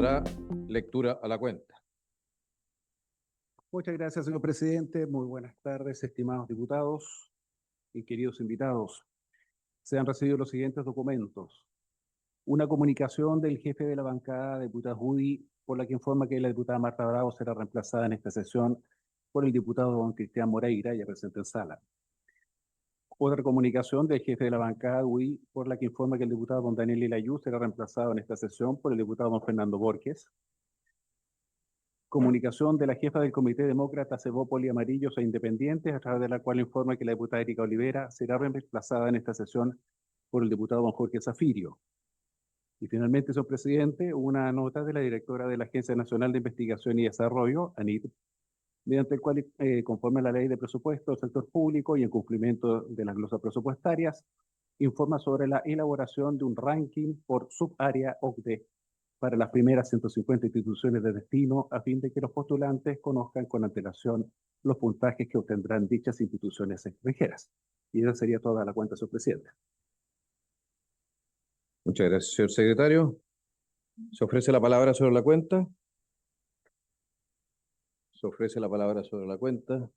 dará lectura a la cuenta. Muchas gracias, señor presidente. Muy buenas tardes, estimados diputados y queridos invitados. Se han recibido los siguientes documentos. Una comunicación del jefe de la bancada, diputado Judy, por la que informa que la diputada Marta Bravo será reemplazada en esta sesión por el diputado don Cristian Moreira, ya presente en sala. Otra comunicación del jefe de la bancada, UDI, por la que informa que el diputado don Daniel Ilayú será reemplazado en esta sesión por el diputado don Fernando Borges. Comunicación de la jefa del Comité Demócrata Cebópoli Amarillos e Independientes, a través de la cual informa que la diputada Erika Olivera será reemplazada en esta sesión por el diputado don Jorge Zafirio. Y finalmente, señor presidente, una nota de la directora de la Agencia Nacional de Investigación y Desarrollo, ANID, mediante el cual, conforme a la ley de presupuesto del sector público y en cumplimiento de las glosas presupuestarias, informa sobre la elaboración de un ranking por subárea OCDE para las primeras 150 instituciones de destino, a fin de que los postulantes conozcan con antelación los puntajes que obtendrán dichas instituciones extranjeras. Y esa sería toda la cuenta, señor presidente. Muchas gracias, señor secretario. ¿Se ofrece la palabra sobre la cuenta? Se ofrece la palabra sobre la cuenta.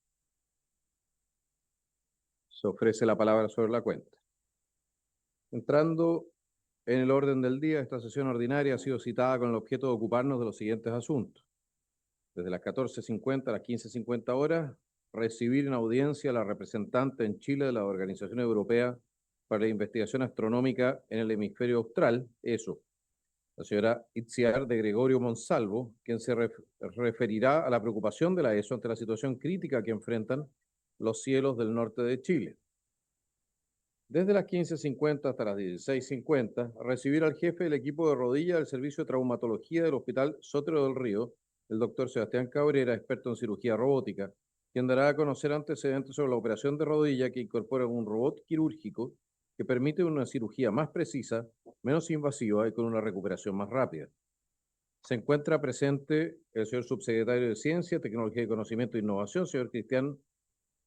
Se ofrece la palabra sobre la cuenta. Entrando en el orden del día, esta sesión ordinaria ha sido citada con el objeto de ocuparnos de los siguientes asuntos. Desde las 14:50 a las 15:50 horas, recibir en audiencia a la representante en Chile de la Organización Europea para la Investigación Astronómica en el Hemisferio Austral, ESO, la señora Itziar de Gregorio Monsalvo, quien se referirá a la preocupación de la ESO ante la situación crítica que enfrentan los cielos del norte de Chile. Desde las 15:50 hasta las 16:50, recibir al jefe del equipo de rodilla del Servicio de Traumatología del Hospital Sotero del Río, el doctor Sebastián Cabrera, experto en cirugía robótica, quien dará a conocer antecedentes sobre la operación de rodilla que incorpora un robot quirúrgico que permite una cirugía más precisa, menos invasiva y con una recuperación más rápida. Se encuentra presente el señor subsecretario de Ciencia, Tecnología y Conocimiento e Innovación, señor Cristian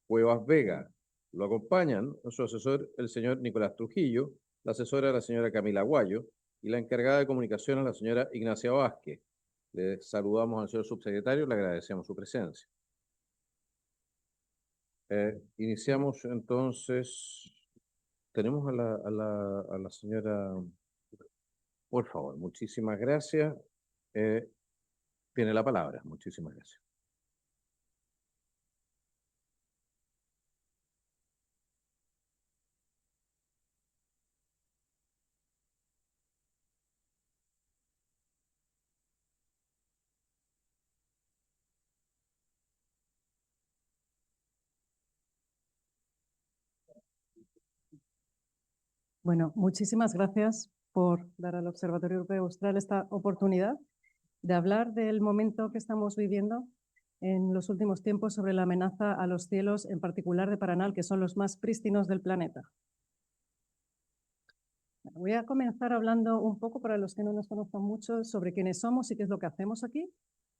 Cuevas Vega. Lo acompañan su asesor, el señor Nicolás Trujillo, la asesora, la señora Camila Guayo, y la encargada de comunicaciones, la señora Ignacia Vázquez. Le saludamos al señor subsecretario, le agradecemos su presencia. Iniciamos entonces. Tenemos a la señora, por favor, muchísimas gracias. Tiene la palabra, muchísimas gracias. Bueno, muchísimas gracias por dar al Observatorio Europeo Austral esta oportunidad de hablar del momento que estamos viviendo en los últimos tiempos sobre la amenaza a los cielos, en particular de Paranal, que son los más prístinos del planeta. Voy a comenzar hablando un poco, para los que no nos conozcan mucho, sobre quiénes somos y qué es lo que hacemos aquí.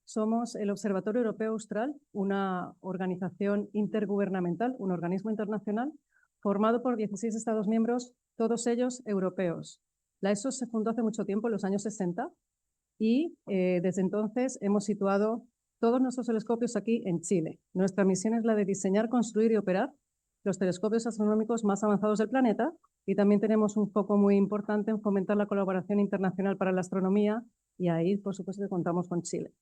Somos el Observatorio Europeo Austral, una organización intergubernamental, un organismo internacional, formado por 16 Estados miembros, todos ellos europeos. La ESO se fundó hace mucho tiempo, en los años 60, y desde entonces hemos situado todos nuestros telescopios aquí en Chile. Nuestra misión es la de diseñar, construir y operar los telescopios astronómicos más avanzados del planeta, y también tenemos un foco muy importante en fomentar la colaboración internacional para la astronomía, y ahí, por supuesto, contamos con Chile.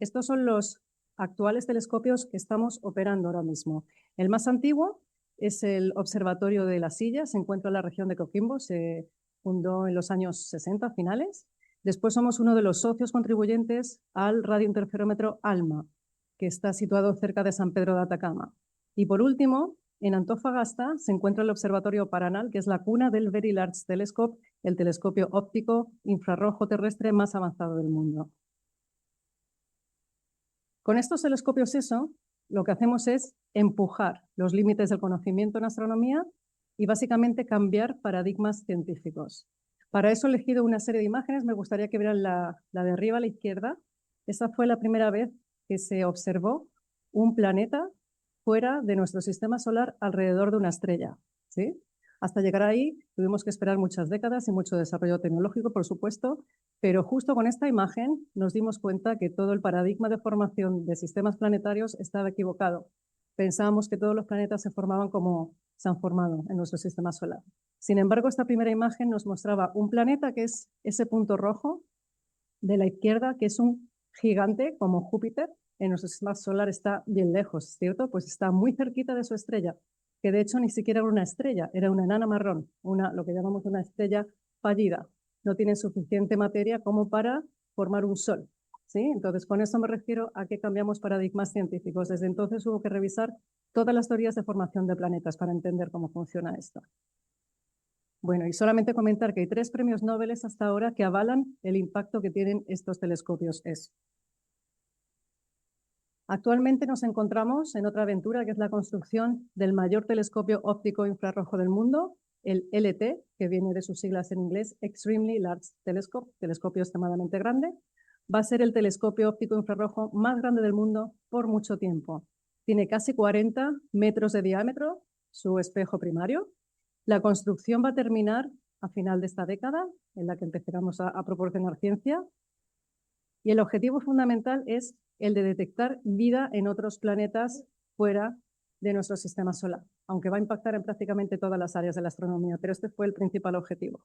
Estos son los actuales telescopios que estamos operando ahora mismo. El más antiguo es el Observatorio de la Silla, se encuentra en la región de Coquimbo, se fundó en los años 60 finales. Después somos uno de los socios contribuyentes al radiointerferómetro ALMA, que está situado cerca de San Pedro de Atacama. Y por último, en Antofagasta se encuentra el Observatorio Paranal, que es la cuna del Very Large Telescope, el telescopio óptico infrarrojo terrestre más avanzado del mundo. Con estos telescopios ESO, lo que hacemos es empujar los límites del conocimiento en astronomía y básicamente cambiar paradigmas científicos. Para eso he elegido una serie de imágenes. Me gustaría que vieran la de arriba a la izquierda. Esa fue la primera vez que se observó un planeta fuera de nuestro sistema solar alrededor de una estrella, ¿sí? Hasta llegar ahí tuvimos que esperar muchas décadas y mucho desarrollo tecnológico, por supuesto, pero justo con esta imagen nos dimos cuenta que todo el paradigma de formación de sistemas planetarios estaba equivocado. Pensábamos que todos los planetas se formaban como se han formado en nuestro sistema solar. Sin embargo, esta primera imagen nos mostraba un planeta que es ese punto rojo de la izquierda, que es un gigante como Júpiter. En nuestro sistema solar está bien lejos, ¿cierto? Pues está muy cerquita de su estrella, que de hecho ni siquiera era una estrella, era una enana marrón, lo que llamamos una estrella fallida. No tiene suficiente materia como para formar un sol, ¿sí? Entonces, con eso me refiero a que cambiamos paradigmas científicos. Desde entonces hubo que revisar todas las teorías de formación de planetas para entender cómo funciona esto. Bueno, y solamente comentar que hay 3 premios Nobel hasta ahora que avalan el impacto que tienen estos telescopios ESO. Actualmente nos encontramos en otra aventura, que es la construcción del mayor telescopio óptico infrarrojo del mundo, el LT, que viene de sus siglas en inglés, Extremely Large Telescope, telescopio extremadamente grande. Va a ser el telescopio óptico infrarrojo más grande del mundo por mucho tiempo. Tiene casi 40 metros de diámetro, su espejo primario. La construcción va a terminar a final de esta década, en la que empezaremos a proporcionar ciencia. Y el objetivo fundamental es el de detectar vida en otros planetas fuera de nuestro sistema solar, aunque va a impactar en prácticamente todas las áreas de la astronomía, pero este fue el principal objetivo.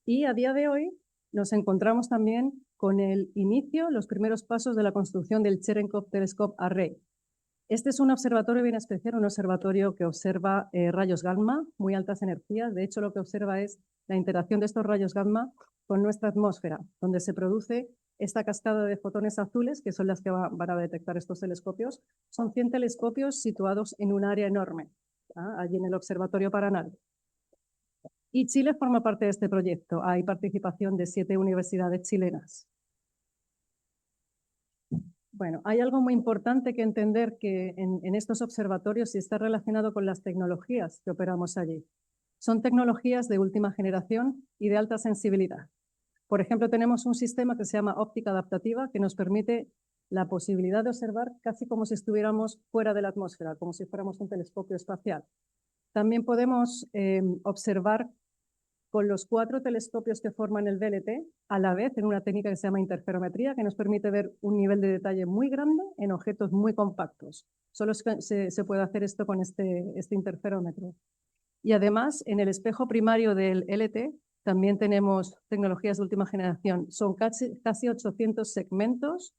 Y a día de hoy nos encontramos también con el inicio, los primeros pasos de la construcción del Cherenkov Telescope Array. Este es un observatorio bien especial, un observatorio que observa rayos gamma, muy altas energías. De hecho, lo que observa es la interacción de estos rayos gamma con nuestra atmósfera, donde se produce esta cascada de fotones azules, que son las que van a detectar estos telescopios. Son 100 telescopios situados en un área enorme, allí en el Observatorio Paranal. Y Chile forma parte de este proyecto. Hay participación de 7 universidades chilenas. Bueno, hay algo muy importante que entender que en estos observatorios y está relacionado con las tecnologías que operamos allí. Son tecnologías de última generación y de alta sensibilidad. Por ejemplo, tenemos un sistema que se llama óptica adaptativa que nos permite la posibilidad de observar casi como si estuviéramos fuera de la atmósfera, como si fuéramos un telescopio espacial. También podemos observar con los 4 telescopios que forman el VLT, a la vez en una técnica que se llama interferometría, que nos permite ver un nivel de detalle muy grande en objetos muy compactos. Solo se puede hacer esto con este interferómetro. Y además, en el espejo primario del LT también tenemos tecnologías de última generación. Son casi 800 segmentos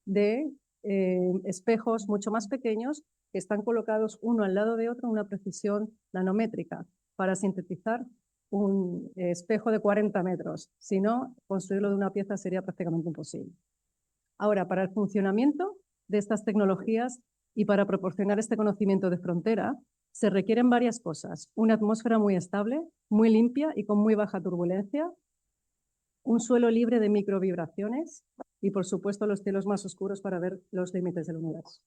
de espejos mucho más pequeños que están colocados uno al lado de otro en una precisión nanométrica para sintetizar un espejo de 40 metros. Si no, construirlo de una pieza sería prácticamente imposible. Ahora, para el funcionamiento de estas tecnologías y para proporcionar este conocimiento de frontera, se requieren varias cosas. Una atmósfera muy estable, muy limpia y con muy baja turbulencia, un suelo libre de microvibraciones y, por supuesto, los cielos más oscuros para ver los límites del universo.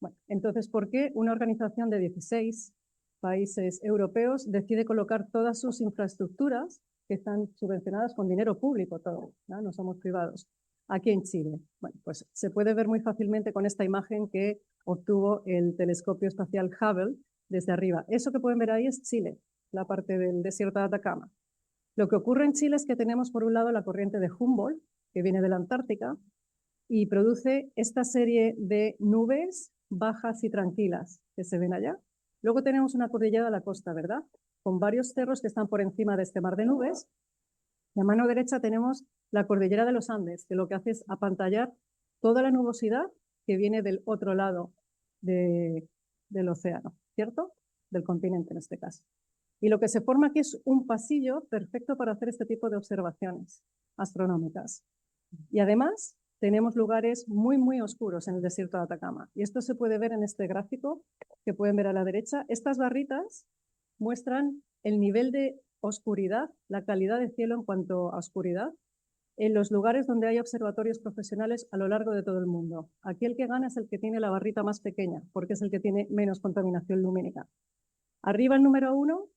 Bueno, entonces, ¿por qué una organización de 16 países europeos decide colocar todas sus infraestructuras, que están subvencionadas con dinero público todo, no somos privados, aquí en Chile? Bueno, pues se puede ver muy fácilmente con esta imagen que obtuvo el telescopio espacial Hubble desde arriba. Eso que pueden ver ahí es Chile, la parte del desierto de Atacama. Lo que ocurre en Chile es que tenemos por un lado la corriente de Humboldt, que viene de la Antártica, y produce esta serie de nubes bajas y tranquilas que se ven allá. Luego tenemos una cordillera de la costa, ¿verdad? Con varios cerros que están por encima de este mar de nubes. Y a mano derecha tenemos la cordillera de los Andes, que lo que hace es apantallar toda la nubosidad que viene del otro lado del océano, ¿cierto? Del continente en este caso. Y lo que se forma aquí es un pasillo perfecto para hacer este tipo de observaciones astronómicas. Y además tenemos lugares muy, muy oscuros en el desierto de Atacama. Y esto se puede ver en este gráfico que pueden ver a la derecha. Estas barritas muestran el nivel de oscuridad, la calidad de cielo en cuanto a oscuridad, en los lugares donde hay observatorios profesionales a lo largo de todo el mundo. Aquí el que gana es el que tiene la barrita más pequeña, porque es el que tiene menos contaminación lumínica. Arriba el número 1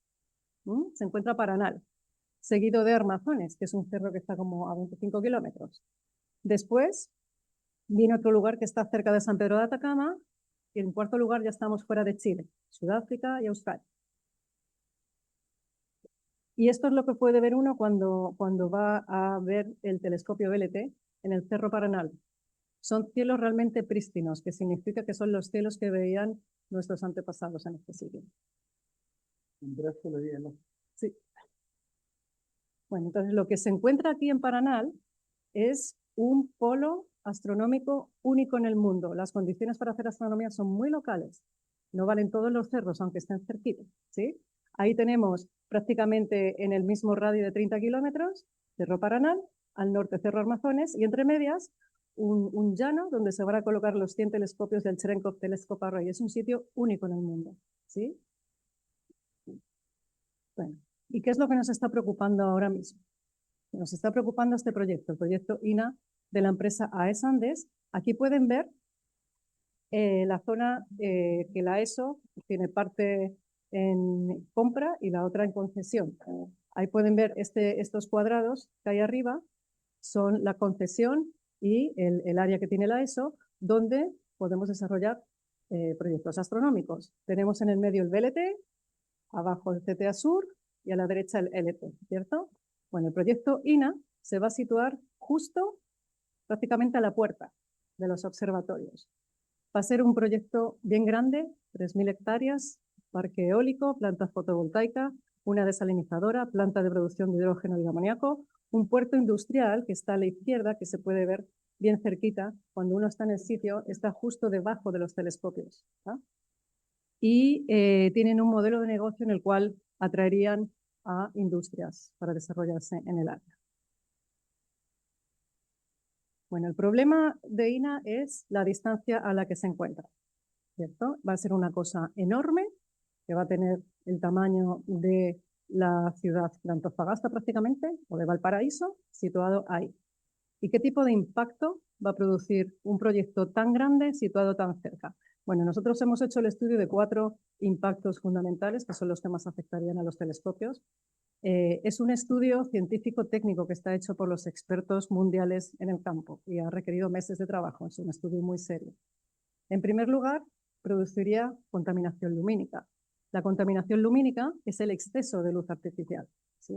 se encuentra Paranal, seguido de Armazones, que es un cerro que está como a 25 kilómetros. Después viene otro lugar que está cerca de San Pedro de Atacama, Y en cuarto lugar ya estamos fuera de Chile, Sudáfrica y Australia. Y esto es lo que puede ver uno cuando va a ver el telescopio VLT en el Cerro Paranal. Son cielos realmente prístinos, que significa que son los cielos que veían nuestros antepasados en este sitio. Sí. Bueno, entonces lo que se encuentra aquí en Paranal es un polo astronómico único en el mundo. Las condiciones para hacer astronomía son muy locales. No valen todos los cerros, aunque estén cerquitos, ¿sí? Ahí tenemos prácticamente en el mismo radio de 30 kilómetros, Cerro Paranal, al norte Cerro Armazones, y entre medias un llano donde se van a colocar los 100 telescopios del Cherenkov Telescope Array. Es un sitio único en el mundo, ¿sí? Bueno, ¿y qué es lo que nos está preocupando ahora mismo? Nos está preocupando este proyecto, el proyecto INA de la empresa AES Andes. Aquí pueden ver la zona que la ESO tiene parte en compra y la otra en concesión. Ahí pueden ver estos cuadrados que hay arriba, son la concesión y el área que tiene la ESO, donde podemos desarrollar proyectos astronómicos. Tenemos en el medio el VLT, abajo el CTA Sur y a la derecha el LT, ¿cierto? Bueno, el proyecto INA se va a situar justo prácticamente a la puerta de los observatorios. Va a ser un proyecto bien grande, 3.000 hectáreas, parque eólico, planta fotovoltaica, una desalinizadora, planta de producción de hidrógeno y de amoníaco, un puerto industrial que está a la izquierda, que se puede ver bien cerquita. Cuando uno está en el sitio, está justo debajo de los telescopios, ¿no? Y tienen un modelo de negocio en el cual atraerían a industrias para desarrollarse en el área. Bueno, el problema de INA es la distancia a la que se encuentra, ¿cierto? Va a ser una cosa enorme, que va a tener el tamaño de la ciudad de Antofagasta prácticamente, o de Valparaíso, situado ahí. ¿Y qué tipo de impacto va a producir un proyecto tan grande situado tan cerca? Bueno, nosotros hemos hecho el estudio de 4 impactos fundamentales, que son los que más afectarían a los telescopios. Es un estudio científico-técnico que está hecho por los expertos mundiales en el campo y ha requerido meses de trabajo. Es un estudio muy serio. En primer lugar, produciría contaminación lumínica. La contaminación lumínica es el exceso de luz artificial, ¿sí?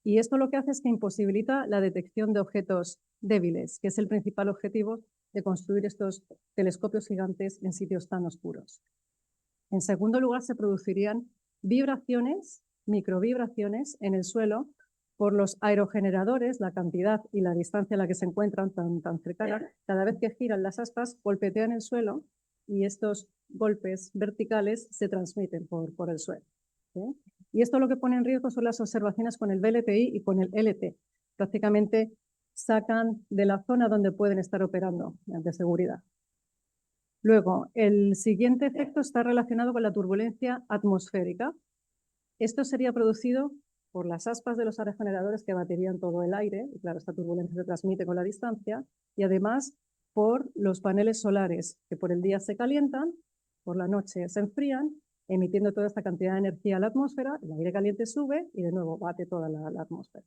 Y esto lo que hace es que imposibilita la detección de objetos débiles, que es el principal objetivo de construir estos telescopios gigantes en sitios tan oscuros. En segundo lugar, se producirían vibraciones, microvibraciones en el suelo por los aerogeneradores, la cantidad y la distancia a la que se encuentran tan cercanas. Cada vez que giran las aspas, golpetean el suelo y estos golpes verticales se transmiten por el suelo, ¿sí? Y esto lo que pone en riesgo son las observaciones con el VLTI y con el LT. Prácticamente sacan de la zona donde pueden estar operando de seguridad. Luego, el siguiente efecto está relacionado con la turbulencia atmosférica. Esto sería producido por las aspas de los aerogeneradores que baterían todo el aire, y claro, esta turbulencia se transmite con la distancia, y además por los paneles solares, que por el día se calientan, por la noche se enfrían, emitiendo toda esta cantidad de energía a la atmósfera, el aire caliente sube y de nuevo bate toda la atmósfera.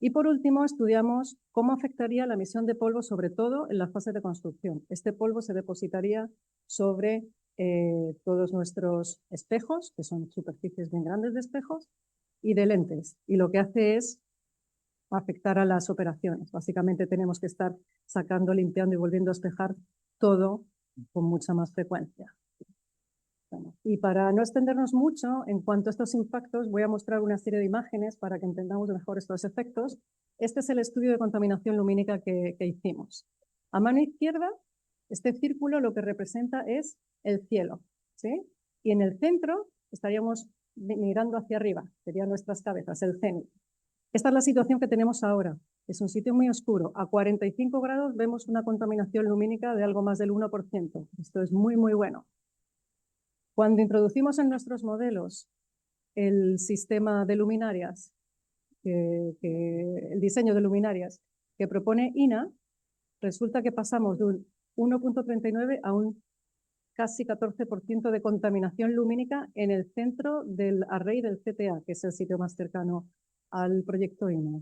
Y por último, estudiamos cómo afectaría la emisión de polvo, sobre todo en la fase de construcción. Este polvo se depositaría sobre todos nuestros espejos, que son superficies bien grandes de espejos, y de lentes. Y lo que hace es afectar a las operaciones. Básicamente tenemos que estar sacando, limpiando y volviendo a espejar todo con mucha más frecuencia. Bueno, y para no extendernos mucho en cuanto a estos impactos, voy a mostrar una serie de imágenes para que entendamos mejor estos efectos. Este es el estudio de contaminación lumínica que hicimos. A mano izquierda, este círculo lo que representa es el cielo, ¿sí? Y en el centro estaríamos mirando hacia arriba, serían nuestras cabezas, el cenit. Esta es la situación que tenemos ahora. Es un sitio muy oscuro. A 45 grados vemos una contaminación lumínica de algo más del 1%. Esto es muy, muy bueno. Cuando introducimos en nuestros modelos el sistema de luminarias, el diseño de luminarias que propone INA, resulta que pasamos de un 1.39 a un casi 14% de contaminación lumínica en el centro del array del CTA, que es el sitio más cercano al proyecto INA.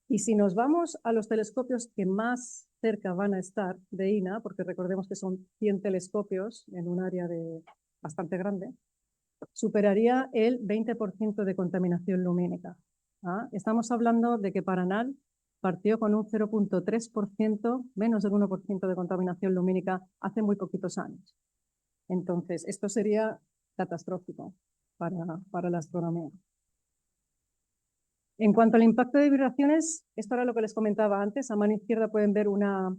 Y si nos vamos a los telescopios que más cerca van a estar de INA, porque recordemos que son 100 telescopios en un área bastante grande, superaría el 20% de contaminación lumínica. ¿Ah? Estamos hablando de que Paranal partió con un 0,3%, menos del 1% de contaminación lumínica hace muy poquitos años. Entonces, esto sería catastrófico para la astronomía. En cuanto al impacto de vibraciones, esto era lo que les comentaba antes. A mano izquierda pueden ver una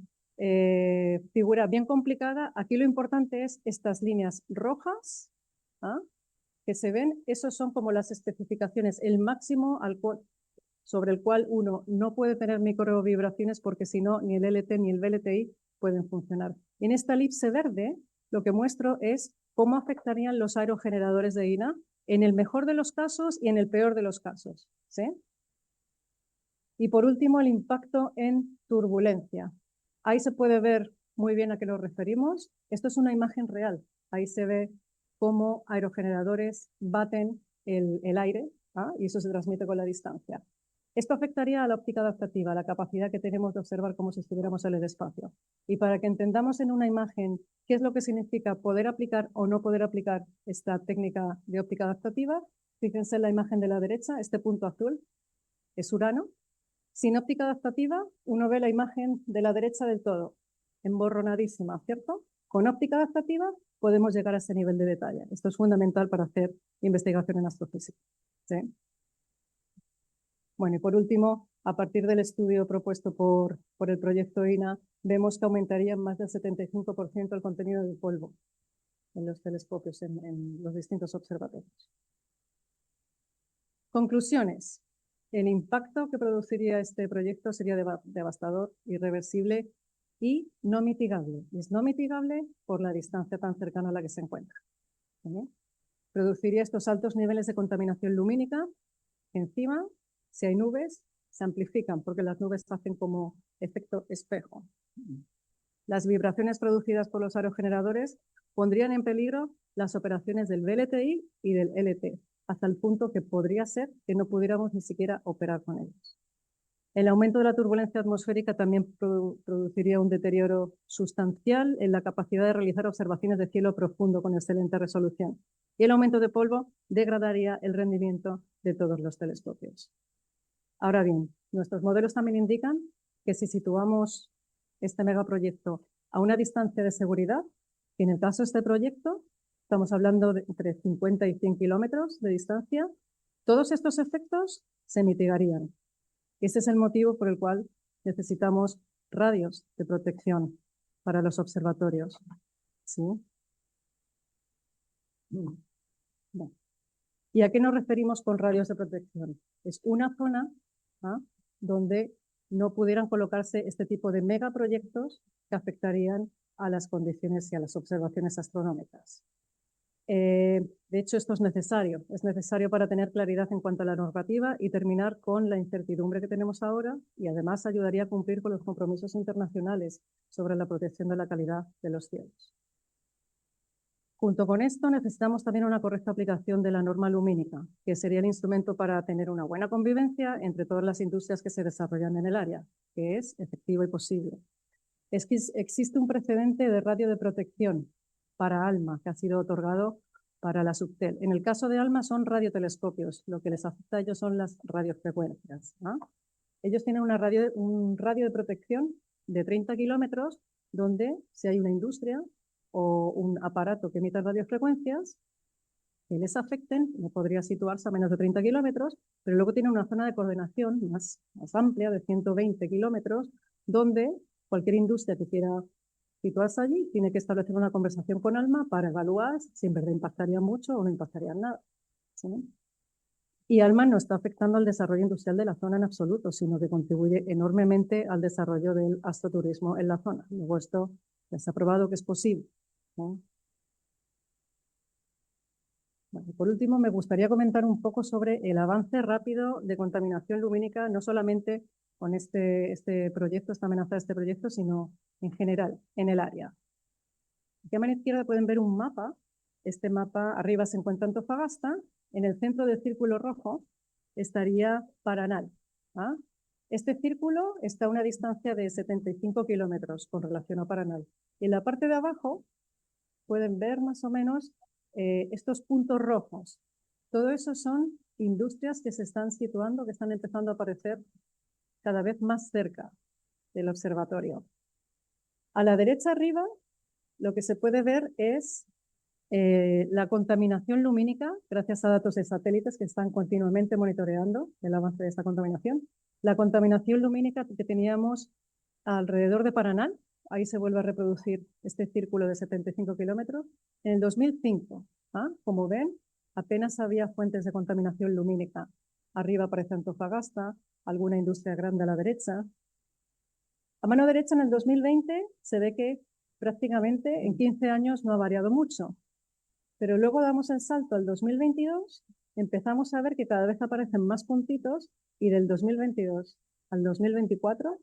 figura bien complicada. Aquí lo importante es estas líneas rojas, ¿ah?, que se ven. Esos son como las especificaciones, el máximo sobre el cual uno no puede tener microvibraciones, porque si no, ni el LT ni el VLTI pueden funcionar. En esta elipse verde, lo que muestro es cómo afectarían los aerogeneradores de INA en el mejor de los casos y en el peor de los casos, ¿sí? Y por último, el impacto en turbulencia. Ahí se puede ver muy bien a qué nos referimos. Esto es una imagen real. Ahí se ve cómo aerogeneradores baten el aire, ¿ah?, y eso se transmite con la distancia. Esto afectaría a la óptica adaptativa, a la capacidad que tenemos de observar como si estuviéramos en el espacio. Y para que entendamos en una imagen qué es lo que significa poder aplicar o no poder aplicar esta técnica de óptica adaptativa, fíjense en la imagen de la derecha, este punto azul es Urano. Sin óptica adaptativa, uno ve la imagen de la derecha del todo, emborronadísima, ¿cierto? Con óptica adaptativa podemos llegar a ese nivel de detalle. Esto es fundamental para hacer investigación en astrofísica, ¿sí? Bueno, y por último, a partir del estudio propuesto por el proyecto INA, vemos que aumentaría en más del 75% el contenido de polvo en los telescopios, en los distintos observatorios. Conclusiones. El impacto que produciría este proyecto sería devastador, irreversible y no mitigable. Y es no mitigable por la distancia tan cercana a la que se encuentra, ¿sí? Produciría estos altos niveles de contaminación lumínica que encima, si hay nubes, se amplifican porque las nubes hacen como efecto espejo. Las vibraciones producidas por los aerogeneradores pondrían en peligro las operaciones del VLTI y del LT, hasta el punto que podría ser que no pudiéramos ni siquiera operar con ellos. El aumento de la turbulencia atmosférica también produciría un deterioro sustancial en la capacidad de realizar observaciones de cielo profundo con excelente resolución. Y el aumento de polvo degradaría el rendimiento de todos los telescopios. Ahora bien, nuestros modelos también indican que si situamos este megaproyecto a una distancia de seguridad, que en el caso de este proyecto estamos hablando de entre 50 y 100 kilómetros de distancia, todos estos efectos se mitigarían. Ese es el motivo por el cual necesitamos radios de protección para los observatorios, ¿sí? Bueno. ¿Y a qué nos referimos con radios de protección? Es una zona, ¿ah?, donde no pudieran colocarse este tipo de megaproyectos que afectarían a las condiciones y a las observaciones astronómicas. De hecho, esto es necesario para tener claridad en cuanto a la normativa y terminar con la incertidumbre que tenemos ahora, y además ayudaría a cumplir con los compromisos internacionales sobre la protección de la calidad de los cielos. Junto con esto, necesitamos también una correcta aplicación de la norma lumínica, que sería el instrumento para tener una buena convivencia entre todas las industrias que se desarrollan en el área, que es efectivo y posible. Es que existe un precedente de radio de protección para ALMA, que ha sido otorgado para la Subtel. En el caso de ALMA son radiotelescopios, lo que les afecta a ellos son las radiofrecuencias, ¿no? Ellos tienen un radio de protección de 30 kilómetros, donde si hay una industria o un aparato que emita radiofrecuencias que les afecten, no podría situarse a menos de 30 kilómetros, pero luego tiene una zona de coordenación más amplia de 120 kilómetros, donde cualquier industria que quiera situarse allí tiene que establecer una conversación con ALMA para evaluar si en verdad impactaría mucho o no impactaría nada, ¿sí? Y ALMA no está afectando al desarrollo industrial de la zona en absoluto, sino que contribuye enormemente al desarrollo del astroturismo en la zona. Luego esto ya se ha probado que es posible, ¿no? Bueno, por último, me gustaría comentar un poco sobre el avance rápido de contaminación lumínica, no solamente con este proyecto, esta amenaza de este proyecto, sino en general, en el área. Aquí a mano izquierda pueden ver un mapa. Este mapa, arriba se encuentra Antofagasta, en el centro del círculo rojo estaría Paranal, ¿ah? Este círculo está a una distancia de 75 kilómetros con relación a Paranal. Y en la parte de abajo pueden ver más o menos estos puntos rojos. Todo eso son industrias que se están situando, que están empezando a aparecer cada vez más cerca del observatorio. A la derecha arriba, lo que se puede ver es la contaminación lumínica, gracias a datos de satélites que están continuamente monitoreando el avance de esta contaminación. La contaminación lumínica que teníamos alrededor de Paranal, ahí se vuelve a reproducir este círculo de 75 kilómetros. En el 2005, como ven, apenas había fuentes de contaminación lumínica. Arriba aparece Antofagasta, alguna industria grande a la derecha. A mano derecha, en el 2020, se ve que prácticamente en 15 años no ha variado mucho. Pero luego damos el salto al 2022, empezamos a ver que cada vez aparecen más puntitos y del 2022 al 2024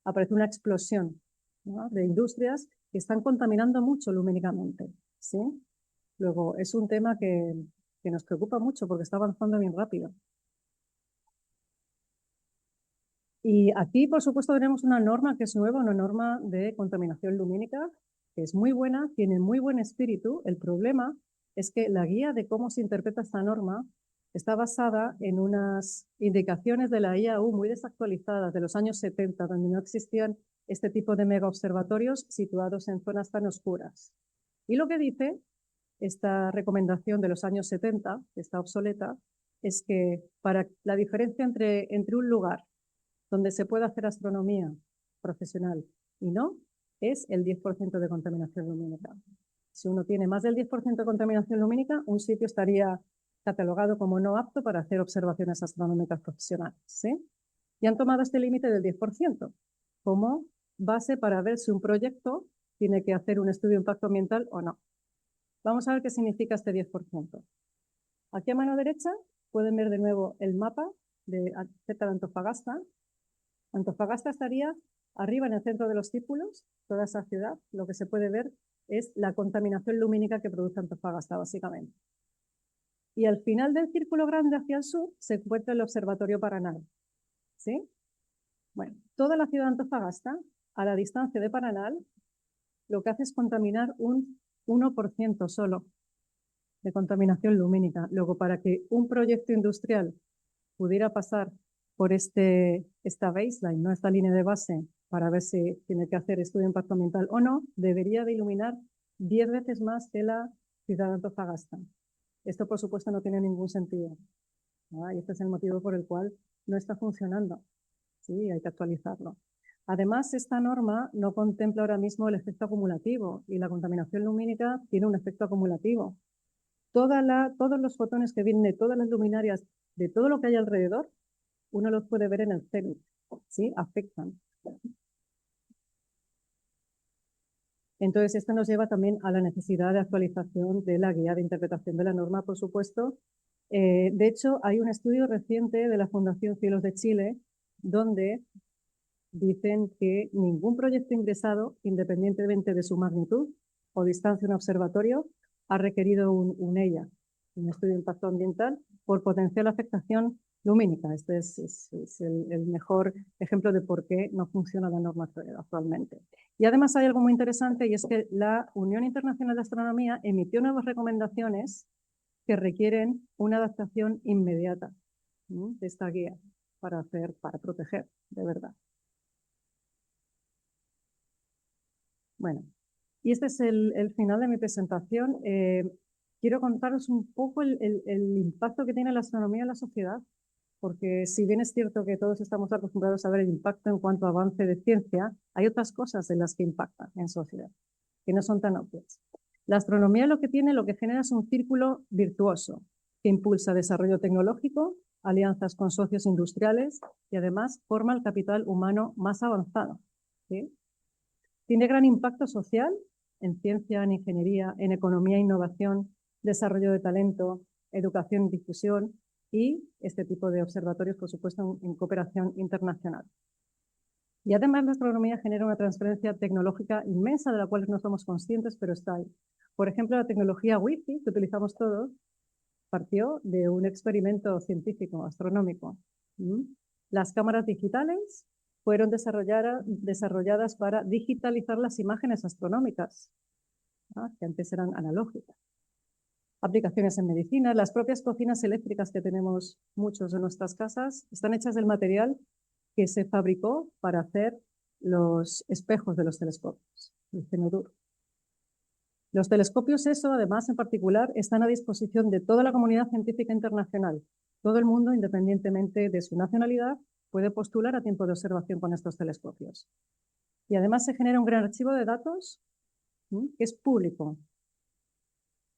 aparece una explosión, ¿no?, de industrias que están contaminando mucho lumínicamente, ¿sí? Luego, es un tema que nos preocupa mucho porque está avanzando bien rápido. Y aquí, por supuesto, tenemos una norma que es nueva, una norma de contaminación lumínica, que es muy buena, tiene muy buen espíritu. El problema es que la guía de cómo se interpreta esta norma está basada en unas indicaciones de la IAU muy desactualizadas de los años 70, donde no existían este tipo de mega observatorios situados en zonas tan oscuras. Y lo que dice esta recomendación de los años 70, que está obsoleta, es que para la diferencia entre un lugar donde se puede hacer astronomía profesional y no, es el 10% de contaminación lumínica. Si uno tiene más del 10% de contaminación lumínica, un sitio estaría catalogado como no apto para hacer observaciones astronómicas profesionales, ¿sí? Y han tomado este límite del 10% como base para ver si un proyecto tiene que hacer un estudio de impacto ambiental o no. Vamos a ver qué significa este 10%. Aquí a mano derecha pueden ver de nuevo el mapa cerca de Antofagasta. Antofagasta estaría arriba en el centro de los círculos, toda esa ciudad. Lo que se puede ver es la contaminación lumínica que produce Antofagasta, básicamente. Y al final del círculo grande hacia el sur se encuentra el Observatorio Paranal, ¿sí? Bueno, toda la ciudad de Antofagasta, a la distancia de Paranal, lo que hace es contaminar un 1% solo de contaminación lumínica. Luego, para que un proyecto industrial pudiera pasar por esta baseline, ¿no?, esta línea de base, para ver si tiene que hacer estudio de impacto ambiental o no, debería de iluminar 10 veces más que la ciudad de Antofagasta. Esto, por supuesto, no tiene ningún sentido, ¿no? Y este es el motivo por el cual no está funcionando. Sí, hay que actualizarlo. Además, esta norma no contempla ahora mismo el efecto acumulativo y la contaminación lumínica tiene un efecto acumulativo. Todos los fotones que vienen de todas las luminarias, de todo lo que hay alrededor, uno los puede ver en el cenit, ¿sí? Afectan. Entonces, esto nos lleva también a la necesidad de actualización de la guía de interpretación de la norma, por supuesto. De hecho, hay un estudio reciente de la Fundación Cielos de Chile donde dicen que ningún proyecto ingresado, independientemente de su magnitud o distancia a un observatorio, ha requerido un EIA, un estudio de impacto ambiental, por potencial afectación lumínica. Este es el mejor ejemplo de por qué no funciona la norma actualmente. Y además hay algo muy interesante, y es que la Unión Internacional de Astronomía emitió nuevas recomendaciones que requieren una adaptación inmediata, ¿no?, de esta guía para proteger de verdad. Bueno, y este es el final de mi presentación. Quiero contaros un poco el impacto que tiene la astronomía en la sociedad, porque si bien es cierto que todos estamos acostumbrados a ver el impacto en cuanto a avance de ciencia, hay otras cosas en las que impactan en sociedad, que no son tan obvias. La astronomía lo que genera es un círculo virtuoso que impulsa desarrollo tecnológico, alianzas con socios industriales y además forma el capital humano más avanzado, ¿sí? Tiene gran impacto social en ciencia, en ingeniería, en economía e innovación, desarrollo de talento, educación y difusión y este tipo de observatorios, por supuesto, en cooperación internacional. Y además la astronomía genera una transferencia tecnológica inmensa de la cual no somos conscientes, pero está ahí. Por ejemplo, la tecnología Wi-Fi que utilizamos todos partió de un experimento científico, astronómico. Las cámaras digitales fueron desarrolladas para digitalizar las imágenes astronómicas, que antes eran analógicas. Aplicaciones en medicina, las propias cocinas eléctricas que tenemos muchos en nuestras casas están hechas del material que se fabricó para hacer los espejos de los telescopios, el cenoduro. Los telescopios ESO, además, en particular, están a disposición de toda la comunidad científica internacional. Todo el mundo, independientemente de su nacionalidad, puede postular a tiempo de observación con estos telescopios. Y además se genera un gran archivo de datos que es público.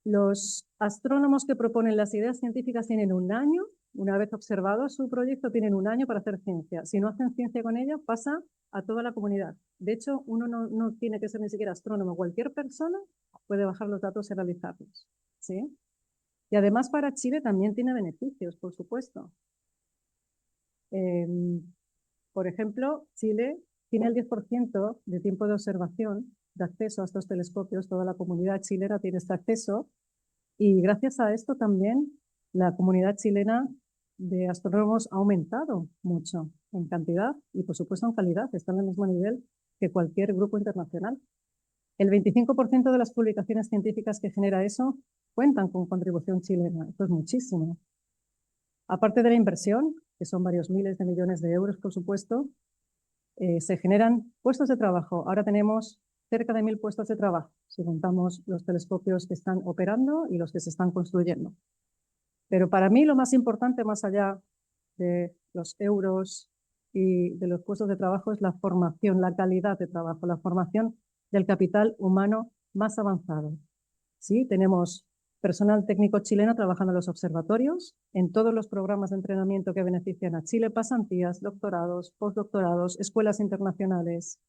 Los astrónomos que proponen las ideas científicas tienen un año, una vez observado su proyecto, tienen un año para hacer ciencia. Si no hacen ciencia con ello, pasa a toda la comunidad. De hecho, uno no tiene que ser ni siquiera astrónomo. Cualquier persona puede bajar los datos y realizarlos, ¿sí? Y además para Chile también tiene beneficios, por supuesto. Por ejemplo, Chile tiene el 10% de tiempo de observación, de acceso a estos telescopios. Toda la comunidad chilena tiene este acceso. Y gracias a esto también la comunidad chilena de astrónomos ha aumentado mucho en cantidad y, por supuesto, en calidad. Están al mismo nivel que cualquier grupo internacional. El 25% de las publicaciones científicas que genera eso cuentan con contribución chilena. Esto es muchísimo. Aparte de la inversión, que son varios miles de millones de euros, por supuesto, se generan puestos de trabajo. Ahora tenemos cerca de 1000 puestos de trabajo, si contamos los telescopios que están operando y los que se están construyendo. Pero para mí lo más importante, más allá de los euros y de los puestos de trabajo, es la formación, la calidad de trabajo, la formación del capital humano más avanzado. Sí, tenemos personal técnico chileno trabajando en los observatorios, en todos los programas de entrenamiento que benefician a Chile, pasantías, doctorados, postdoctorados, escuelas internacionales.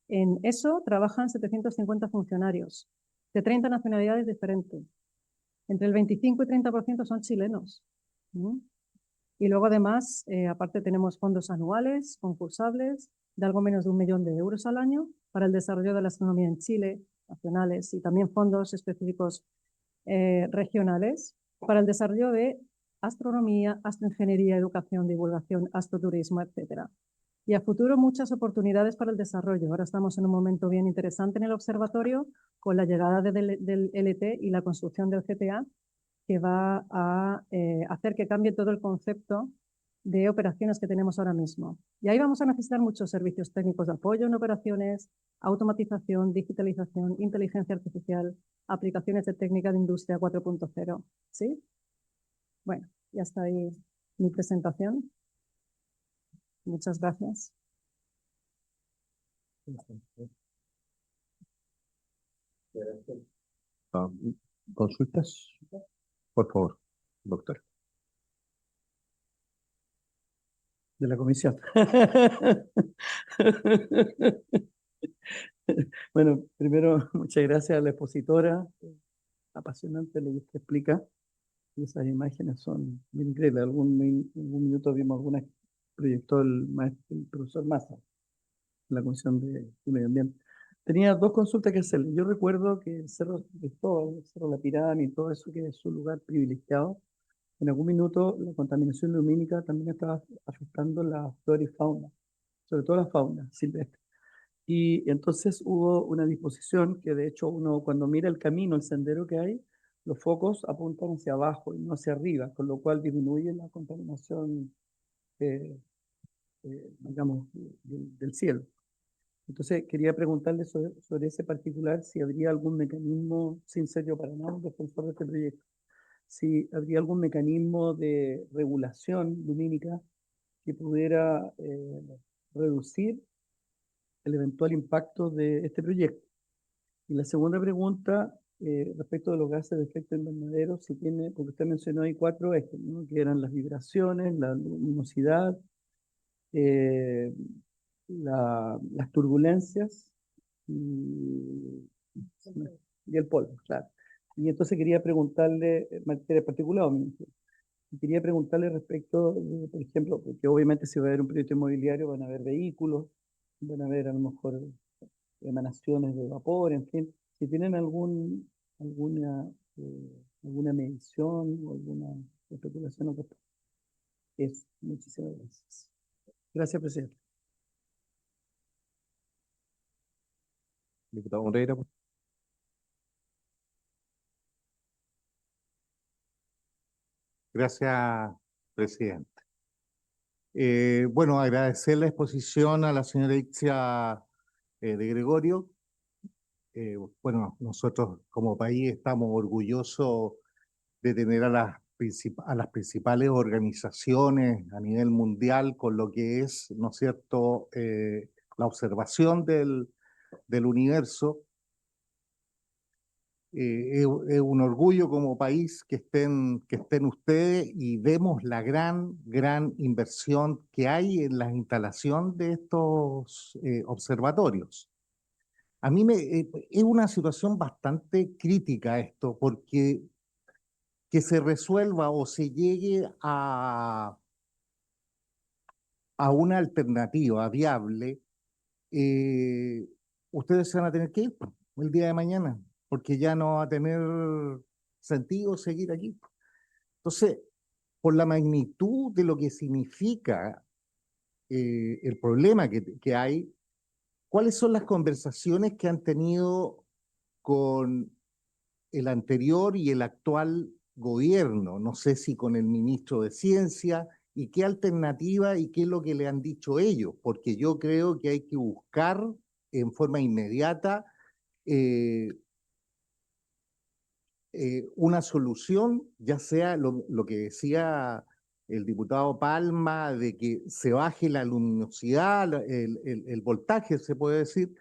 En eso trabajan 750 funcionarios de 30 nacionalidades diferentes. Entre el 25 y 30% son chilenos. Y luego, además, aparte tenemos fondos anuales, concursables, de algo menos de 1 millón de euros al año para el desarrollo de la astronomía en Chile, nacionales, y también fondos específicos regionales para el desarrollo de astronomía, astroingeniería, educación, divulgación, astroturismo, etcétera. Y a futuro muchas oportunidades para el desarrollo. Ahora estamos en un momento bien interesante en el observatorio con la llegada del LT y la construcción del GTA, que va a hacer que cambie todo el concepto de operaciones que tenemos ahora mismo. Y ahí vamos a necesitar muchos servicios técnicos de apoyo en operaciones, automatización, digitalización, inteligencia artificial, aplicaciones de técnica de industria 4.0. ¿Sí? Bueno, ya está ahí mi presentación. Muchas gracias. ¿Consultas? Por favor, doctor. De la comisión. Bueno, primero, muchas gracias a la expositora. Apasionante lo que usted explica. Y esas imágenes son bien increíbles. Algún minuto vimos algunas que proyectó el profesor Massa en la Comisión de Medio Ambiente. Tenía dos consultas que hacerle. Yo recuerdo que el Cerro Cristóbal, el Cerro La Pirámide y todo eso, que es su lugar privilegiado, en algún minuto la contaminación lumínica también estaba afectando la flora y fauna, sobre todo la fauna silvestre. Y entonces hubo una disposición que, de hecho, uno cuando mira el camino, el sendero que hay, los focos apuntan hacia abajo y no hacia arriba, con lo cual disminuye la contaminación, digamos, del cielo. Entonces quería preguntarle sobre ese particular, si habría algún mecanismo, sin ser yo para nada un defensor de este proyecto, si habría algún mecanismo de regulación lumínica que pudiera reducir el eventual impacto de este proyecto. Y la segunda pregunta, respecto de los gases de efecto invernadero, si tiene, porque usted mencionó ahí 4 ejes, ¿no? Que eran las vibraciones, la luminosidad, las turbulencias y el polvo, claro. Y entonces quería preguntarle, en materia particular, quería preguntarle respecto, por ejemplo, porque obviamente si va a haber un proyecto inmobiliario van a haber vehículos, van a haber a lo mejor emanaciones de vapor, en fin, si tienen alguna medición o alguna especulación al respecto. Muchísimas gracias. Gracias, presidente. Diputado Moreira. Gracias, presidente. Bueno, agradecer la exposición a la señora Ixia de Gregorio. Bueno, nosotros como país estamos orgullosos de tener a a las principales organizaciones a nivel mundial con lo que es, ¿no es cierto?, la observación del universo. Es un orgullo como país que estén ustedes y vemos la gran inversión que hay en la instalación de estos observatorios. A mí es una situación bastante crítica esto, porque que se resuelva o se llegue a una alternativa viable, ustedes se van a tener que ir el día de mañana, porque ya no va a tener sentido seguir aquí. Entonces, por la magnitud de lo que significa el problema que hay, ¿cuáles son las conversaciones que han tenido con el anterior y el actual gobierno? No sé si con el ministro de Ciencia, y qué alternativa y qué es lo que le han dicho ellos, porque yo creo que hay que buscar en forma inmediata una solución, ya sea lo que decía el diputado Palma, de que se baje la luminosidad, el voltaje, se puede decir,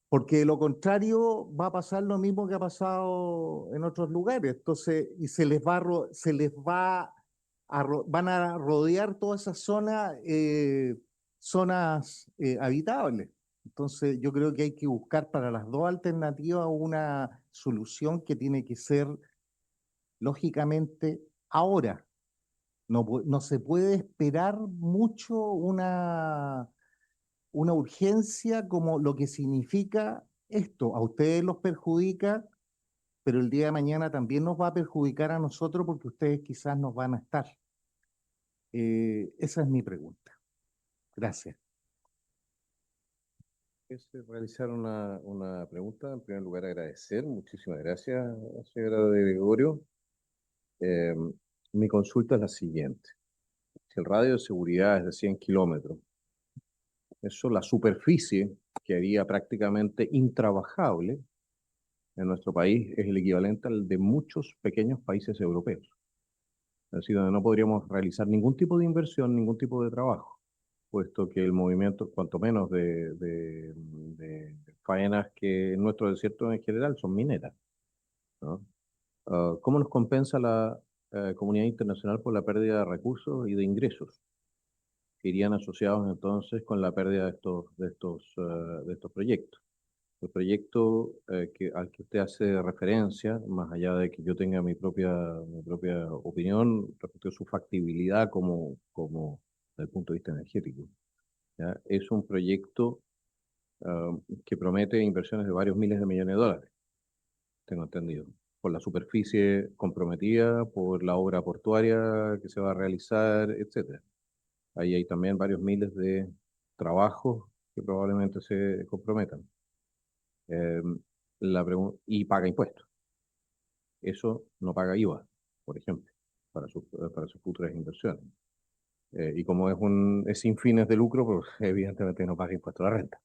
porque de lo contrario va a pasar lo mismo que ha pasado en otros lugares. Entonces, y van a rodear toda esa zona, zonas habitables. Entonces, yo creo que hay que buscar para las dos alternativas una solución que tiene que ser, lógicamente, ahora. No se puede esperar mucho una urgencia como lo que significa esto. A ustedes los perjudica, pero el día de mañana también nos va a perjudicar a nosotros porque ustedes quizás nos van a estar. Esa es mi pregunta. Gracias. Es realizar una pregunta. En primer lugar, agradecer. Muchísimas gracias, señora de Gregorio. Eh, Mi consulta es la siguiente. Si el radio de seguridad es de 100 kilómetros, eso, la superficie que haría prácticamente intrabajable en nuestro país, es el equivalente al de muchos pequeños países europeos. Es decir, donde no podríamos realizar ningún tipo de inversión, ningún tipo de trabajo, puesto que el movimiento, cuanto menos de faenas que en nuestro desierto en general son mineras, ¿no? ¿Cómo nos compensa la comunidad internacional por la pérdida de recursos y de ingresos que irían asociados entonces con la pérdida de estos proyectos? El proyecto al que usted hace referencia, más allá de que yo tenga mi propia opinión respecto a su factibilidad desde el punto de vista energético, ¿ya? Es un proyecto que promete inversiones de varios miles de millones de dólares, tengo entendido, por la superficie comprometida, por la obra portuaria que se va a realizar, etcétera. Ahí hay también varios miles de trabajos que probablemente se comprometan. Eh, y paga impuestos. Eso no paga IVA, por ejemplo, para sus futuras inversiones. Y como es sin fines de lucro, pues evidentemente no paga impuestos a la renta.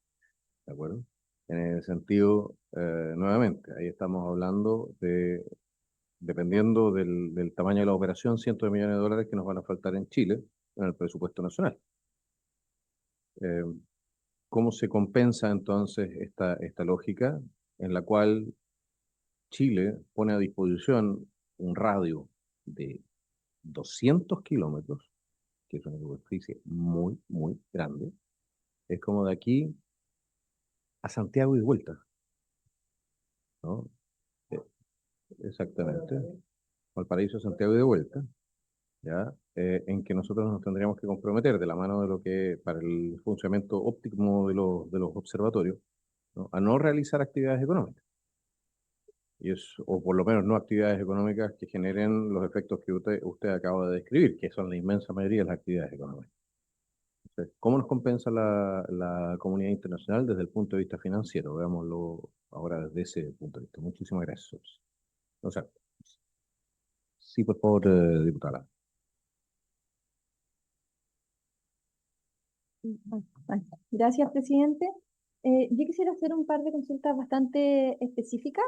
¿De acuerdo? En ese sentido, nuevamente, ahí estamos hablando dependiendo del tamaño de la operación, cientos de millones de dólares que nos van a faltar en Chile en el presupuesto nacional. Eh, ¿Cómo se compensa entonces esta lógica en la cual Chile pone a disposición un radio de 200 kilómetros, que es una superficie muy grande? Es como de aquí a Santiago y de vuelta, ¿no? Eh, Exactamente. Valparaíso, Santiago y de vuelta, ¿ya? En que nosotros nos tendríamos que comprometer de la mano de lo que, para el funcionamiento óptimo de los observatorios, ¿no?, a no realizar actividades económicas. O por lo menos no actividades económicas que generen los efectos que usted acaba de describir, que son la inmensa mayoría de las actividades económicas. Sí. ¿Cómo nos compensa la comunidad internacional desde el punto de vista financiero? Veámoslo ahora desde ese punto de vista. Muchísimas gracias. O sea, sí, por favor, diputada. Gracias, presidente. Yo quisiera hacer un par de consultas bastante específicas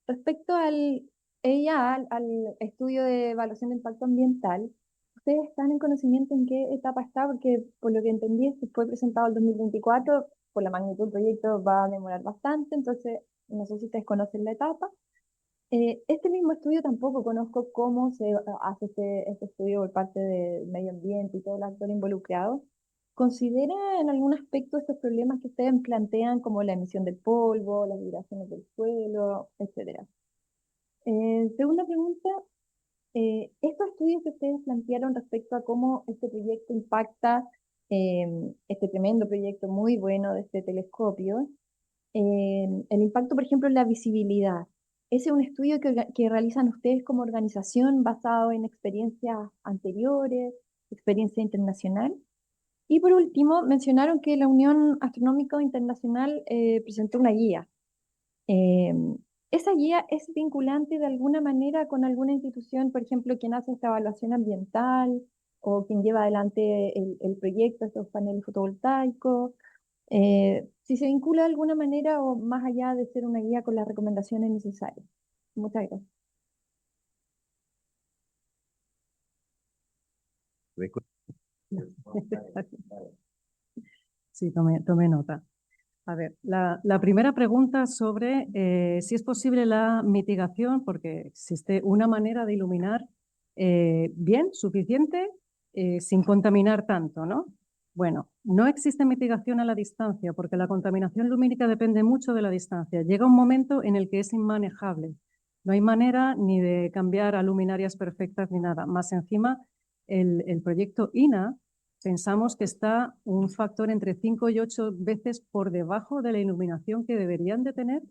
respecto al EIA, al estudio de evaluación de impacto ambiental. ¿Ustedes están en conocimiento en qué etapa está? Porque por lo que entendí, este fue presentado el 2024, por la magnitud del proyecto va a demorar bastante, entonces no sé si ustedes conocen la etapa. Este mismo estudio tampoco conozco cómo se hace este estudio por parte del medio ambiente y todos los actores involucrados. ¿Considera en algún aspecto estos problemas que ustedes plantean, como la emisión del polvo, las vibraciones del suelo, etcétera? Segunda pregunta, estos estudios que ustedes plantearon respecto a cómo este proyecto impacta, este tremendo proyecto muy bueno de este telescopio, el impacto, por ejemplo, en la visibilidad. ¿Ese es un estudio que realizan ustedes como organización basado en experiencias anteriores, experiencia internacional? Y por último, mencionaron que la Unión Astronómica Internacional presentó una guía. Eh, ¿Esa guía es vinculante de alguna manera con alguna institución, por ejemplo, quien hace esta evaluación ambiental o quien lleva adelante el proyecto, estos paneles fotovoltaicos? Si se vincula de alguna manera o más allá de ser una guía con las recomendaciones necesarias. Muchas gracias. Sí, tomé nota. A ver, la primera pregunta sobre si es posible la mitigación, porque existe una manera de iluminar bien, suficiente, sin contaminar tanto, ¿no? Bueno, no existe mitigación a la distancia, porque la contaminación lumínica depende mucho de la distancia. Llega un momento en el que es inmanejable. No hay manera ni de cambiar a luminarias perfectas ni nada. Más encima, el proyecto INA, pensamos que está un factor entre 5 y 8 veces por debajo de la iluminación que deberían de tener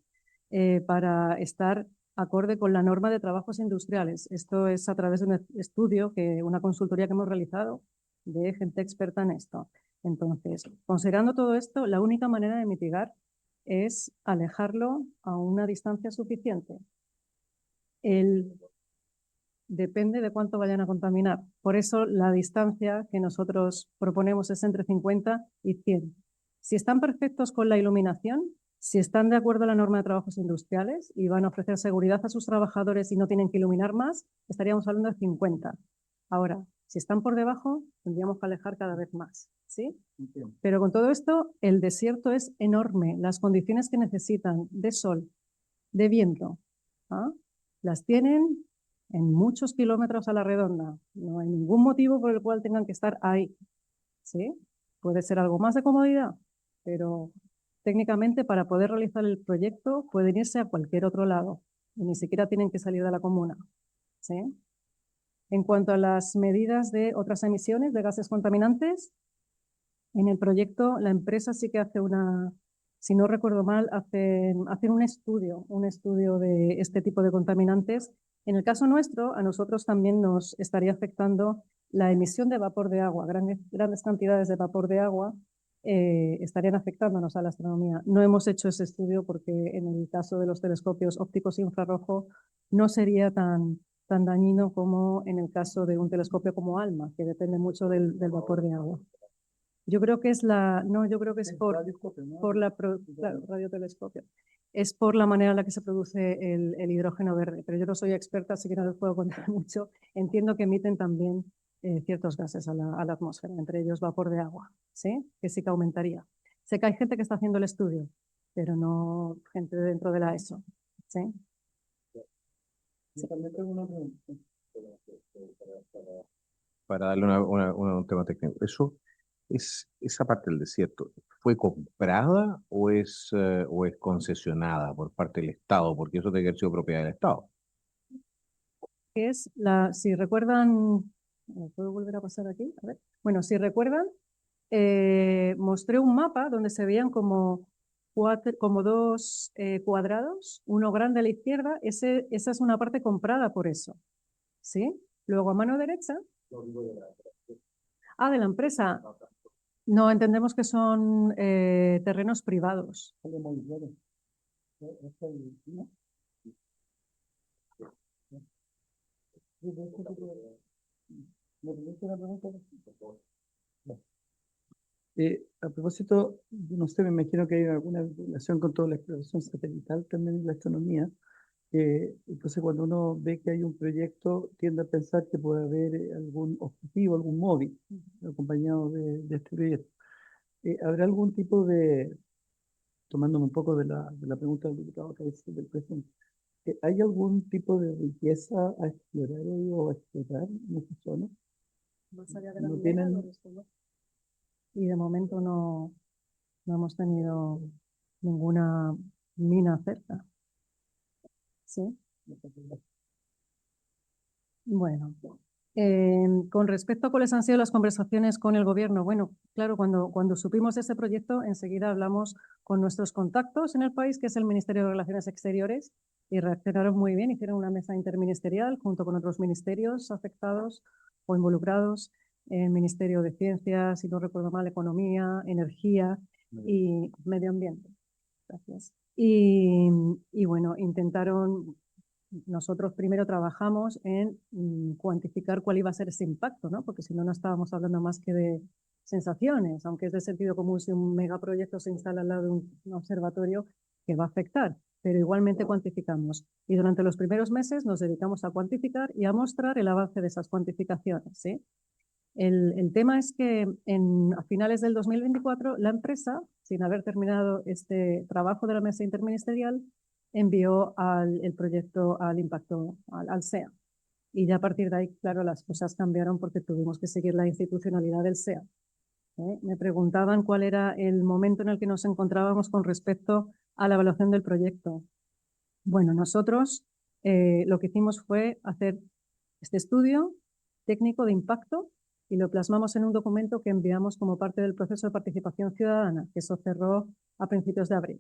para estar acorde con la norma de trabajos industriales. Esto es a través de un estudio, una consultoría que hemos realizado de gente experta en esto. Entonces, considerando todo esto, la única manera de mitigar es alejarlo a una distancia suficiente. Depende de cuánto vayan a contaminar. Por eso la distancia que nosotros proponemos es entre 50 y 100. Si están perfectos con la iluminación, si están de acuerdo a la norma de trabajos industriales y van a ofrecer seguridad a sus trabajadores y no tienen que iluminar más, estaríamos hablando de 50. Ahora, si están por debajo, tendríamos que alejar cada vez más, ¿sí? Pero con todo esto, el desierto es enorme. Las condiciones que necesitan de sol, de viento, ¿ah? Las tienen en muchos kilómetros a la redonda. No hay ningún motivo por el cual tengan que estar ahí, ¿sí? Puede ser algo más de comodidad, pero técnicamente para poder realizar el proyecto pueden irse a cualquier otro lado y ni siquiera tienen que salir de la comuna, ¿sí? En cuanto a las medidas de otras emisiones de gases contaminantes, en el proyecto la empresa sí que hace si no recuerdo mal, hacen un estudio de este tipo de contaminantes. En el caso nuestro, a nosotros también nos estaría afectando la emisión de vapor de agua. Grandes cantidades de vapor de agua estarían afectándonos a la astronomía. No hemos hecho ese estudio porque en el caso de los telescopios ópticos infrarrojo no sería tan dañino como en el caso de un telescopio como ALMA, que depende mucho del vapor de agua. Yo creo que es yo creo que es radiotelescopio. Es por la manera en la que se produce el hidrógeno verde, pero yo no soy experta, así que no les puedo contar mucho. Entiendo que emiten también ciertos gases a la atmósfera, entre ellos vapor de agua, ¿sí? Que sí que aumentaría. Sé que hay gente que está haciendo el estudio, pero no gente dentro de la ESO, ¿sí? Yo también tengo una pregunta. Para darle un tema técnico. Esa parte del desierto, ¿fue comprada o es concesionada por parte del Estado? Porque eso tiene que haber sido propiedad del Estado. Si recuerdan, ¿puedo volver a pasar aquí? A ver. Bueno, si recuerdan, mostré un mapa donde se veían como dos cuadrados, uno grande a la izquierda, esa es una parte comprada por eso, ¿sí? Luego a mano derecha, de la empresa, No, entendemos que son terrenos privados. A propósito, yo no sé, me imagino que hay alguna relación con toda la exploración satelital también en la astronomía. Entonces, cuando uno ve que hay un proyecto, tiende a pensar que puede haber algún objetivo, algún móvil acompañado de este proyecto. ¿Habrá algún tipo de, tomándome un poco de la pregunta del diputado que dice del presidente, ¿hay algún tipo de riqueza a explorar o a explotar en esta zona? Más allá de la No minera, tienen- lo desconozco. Y de momento no hemos tenido ninguna mina cerca. ¿Sí? Bueno, con respecto a cuáles han sido las conversaciones con el gobierno, bueno, claro, cuando supimos de ese proyecto, enseguida hablamos con nuestros contactos en el país, que es el Ministerio de Relaciones Exteriores, y reaccionaron muy bien, hicieron una mesa interministerial junto con otros ministerios afectados o involucrados, el Ministerio de Ciencias, si no recuerdo mal, Economía, Energía y Medio Ambiente. Gracias. Y bueno, intentaron. Nosotros primero trabajamos en cuantificar cuál iba a ser ese impacto, ¿no? Porque si no, no estábamos hablando más que de sensaciones, aunque es de sentido común si un megaproyecto se instala al lado de un observatorio que va a afectar, pero igualmente cuantificamos. Y durante los primeros meses nos dedicamos a cuantificar y a mostrar el avance de esas cuantificaciones, ¿sí? El tema es que a finales del 2024 la empresa, sin haber terminado este trabajo de la mesa interministerial, envió el proyecto al impacto, al SEA. Y ya a partir de ahí, claro, las cosas cambiaron porque tuvimos que seguir la institucionalidad del SEA. Me preguntaban cuál era el momento en el que nos encontrábamos con respecto a la evaluación del proyecto. Bueno, nosotros lo que hicimos fue hacer este estudio técnico de impacto y lo plasmamos en un documento que enviamos como parte del proceso de participación ciudadana, que eso cerró a principios de abril,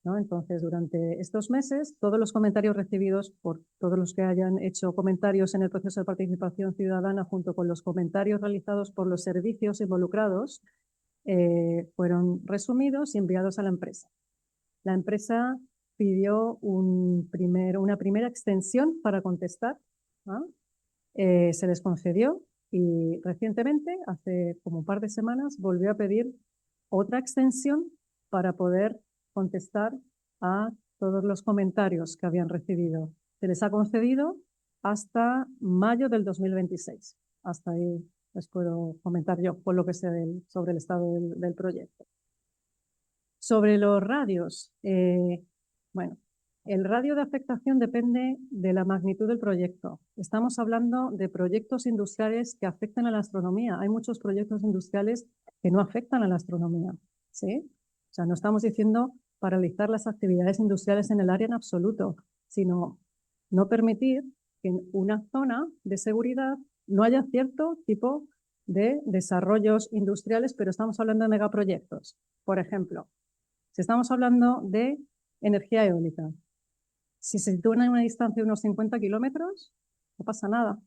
¿no? Entonces, durante estos meses, todos los comentarios recibidos por todos los que hayan hecho comentarios en el proceso de participación ciudadana, junto con los comentarios realizados por los servicios involucrados, fueron resumidos y enviados a la empresa. La empresa pidió una primera extensión para contestar, ¿no? Se les concedió y recientemente, hace como un par de semanas, volvió a pedir otra extensión para poder contestar a todos los comentarios que habían recibido. Se les ha concedido hasta mayo del 2026. Hasta ahí les puedo comentar yo por lo que sé sobre el estado del proyecto. Sobre los radios, bueno, el radio de afectación depende de la magnitud del proyecto. Estamos hablando de proyectos industriales que afectan a la astronomía. Hay muchos proyectos industriales que no afectan a la astronomía, ¿sí? O sea, no estamos diciendo paralizar las actividades industriales en el área en absoluto, sino no permitir que en una zona de seguridad no haya cierto tipo de desarrollos industriales, pero estamos hablando de megaproyectos. Por ejemplo, si estamos hablando de energía eólica, si se sitúan a una distancia de unos 50 kilómetros, no pasa nada,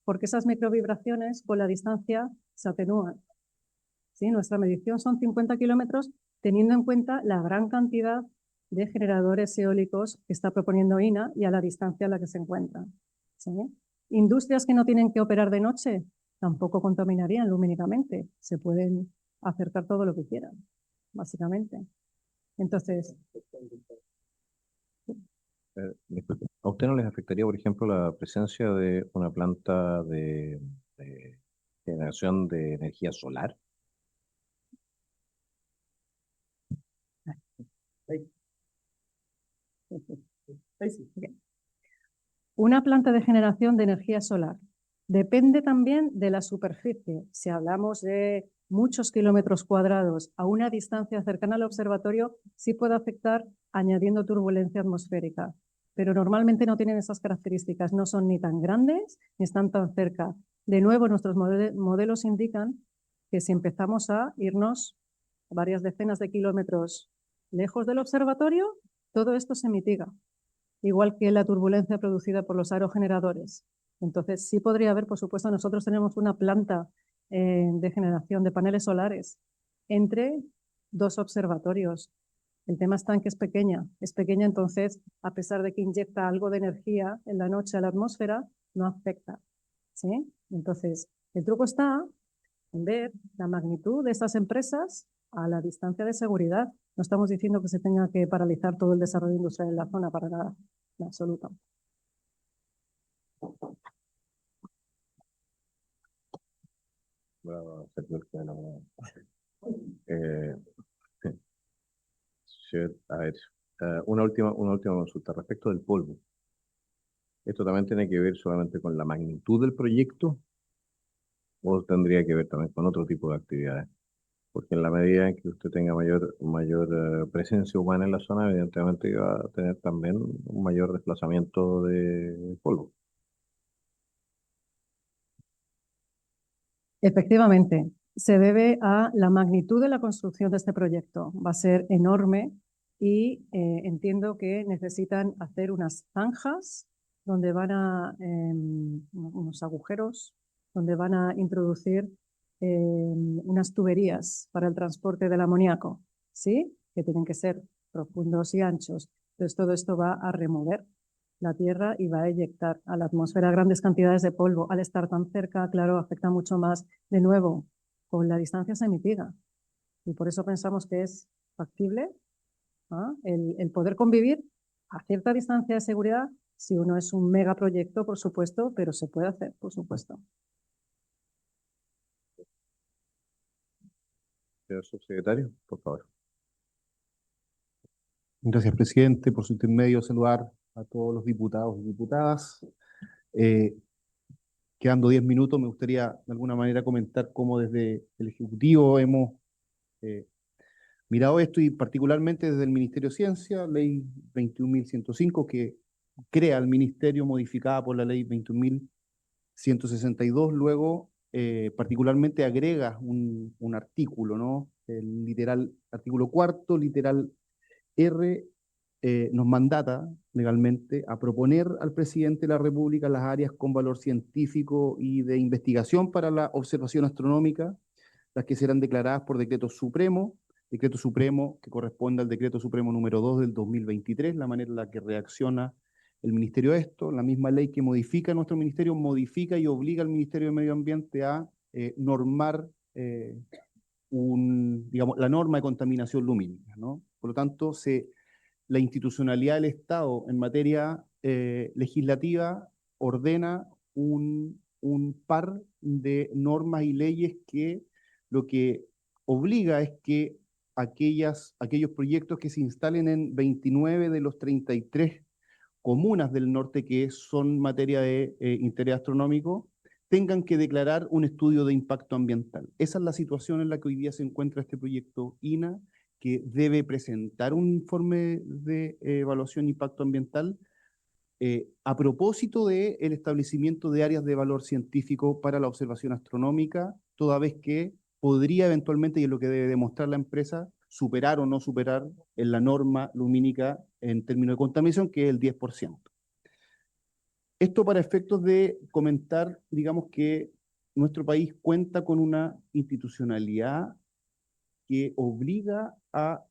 porque esas microvibraciones con la distancia se atenúan. ¿Sí? Nuestra medición son 50 kilómetros, teniendo en cuenta la gran cantidad de generadores eólicos que está proponiendo INA y a la distancia a la que se encuentran. ¿Sí? Industrias que no tienen que operar de noche tampoco contaminarían lumínicamente. Se pueden acercar todo lo que quieran, básicamente. Entonces, Disculpe, ¿a usted no les afectaría, por ejemplo, la presencia de una planta de generación de energía solar? una planta de generación de energía solar depende también de la superficie. Si hablamos de muchos kilómetros cuadrados a una distancia cercana al observatorio, sí puede afectar añadiendo turbulencia atmosférica. Pero normalmente no tienen esas características, no son ni tan grandes ni están tan cerca. De nuevo, nuestros modelos indican que si empezamos a irnos varias decenas de kilómetros lejos del observatorio, todo esto se mitiga, igual que la turbulencia producida por los aerogeneradores. Entonces, sí podría haber, por supuesto, nosotros tenemos una planta de generación de paneles solares entre dos observatorios. El tema está en que es pequeña, entonces, a pesar de que inyecta algo de energía en la noche a la atmósfera, no afecta, ¿sí? Entonces, el truco está en ver la magnitud de estas empresas a la distancia de seguridad. No estamos diciendo que se tenga que paralizar todo el desarrollo industrial en la zona, para nada, en absoluto. Bravo, sector que no. Eh, a ver, una última consulta respecto del polvo. ¿Esto también tiene que ver solamente con la magnitud del proyecto o tendría que ver también con otro tipo de actividades? Porque en la medida en que usted tenga mayor presencia humana en la zona, evidentemente va a tener también un mayor desplazamiento de polvo. Efectivamente, se debe a la magnitud de la construcción de este proyecto. Va a ser enorme y entiendo que necesitan hacer unas zanjas donde van a, unos agujeros, donde van a introducir unas tuberías para el transporte del amoníaco, ¿sí? Que tienen que ser profundos y anchos. Entonces todo esto va a remover la Tierra y va a eyectar a la atmósfera grandes cantidades de polvo. Al estar tan cerca, claro, afecta mucho más. De nuevo, con la distancia se mitiga. Y por eso pensamos que es factible, ¿ah? El poder convivir a cierta distancia de seguridad, si uno es un megaproyecto, por supuesto, pero se puede hacer, por supuesto. Señor subsecretario, por favor. Gracias, presidente. Por su intermedio, saludar a todos los diputados y diputadas. Quedando 10 minutos, me gustaría de alguna manera comentar cómo desde el Ejecutivo hemos mirado esto y particularmente desde el Ministerio de Ciencia, Ley 21.105, que crea el Ministerio modificada por la Ley 21.162, luego particularmente agrega un artículo, ¿no? El literal artículo 4, literal R, nos mandata legalmente a proponer al presidente de la República las áreas con valor científico y de investigación para la observación astronómica, las que serán declaradas por decreto supremo que corresponde al decreto supremo número 2 del 2023, la manera en la que reacciona el ministerio a esto. La misma ley que modifica nuestro ministerio, modifica y obliga al Ministerio de Medio Ambiente a normar digamos, la norma de contaminación lumínica, ¿no? Por lo tanto, la institucionalidad del Estado en materia legislativa ordena un par de normas y leyes que lo que obliga es que aquellos proyectos que se instalen en 29 de los 33 comunas del norte que son materia de interés astronómico tengan que declarar un estudio de impacto ambiental. Esa es la situación en la que hoy día se encuentra este proyecto INA, que debe presentar un informe de evaluación de impacto ambiental a propósito del establecimiento de áreas de valor científico para la observación astronómica, toda vez que podría eventualmente, y es lo que debe demostrar la empresa, superar o no superar en la norma lumínica en términos de contaminación, que es el 10%. Esto para efectos de comentar, digamos que nuestro país cuenta con una institucionalidad que obliga a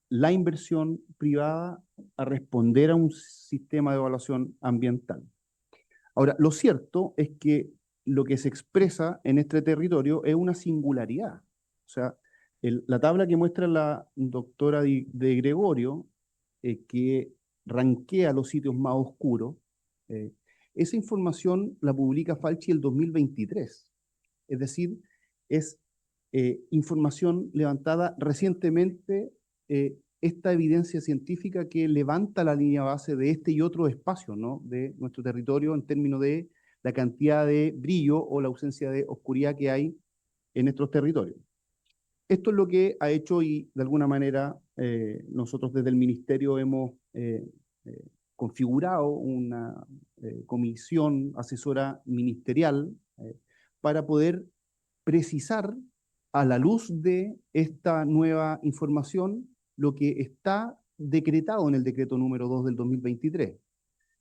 la inversión privada a responder a un sistema de evaluación ambiental. Ahora, lo cierto es que lo que se expresa en este territorio es una singularidad. O sea, la tabla que muestra la doctora de Gregorio, que ranquea los sitios más oscuros, esa información la publica Falchi el 2023. Es decir, es información levantada recientemente, esta evidencia científica que levanta la línea base de este y otro espacio, ¿no? De nuestro territorio en términos de la cantidad de brillo o la ausencia de oscuridad que hay en nuestros territorios. Esto es lo que ha hecho y de alguna manera nosotros desde el Ministerio hemos configurado una comisión asesora ministerial para poder precisar a la luz de esta nueva información lo que está decretado en el decreto número 2 del 2023.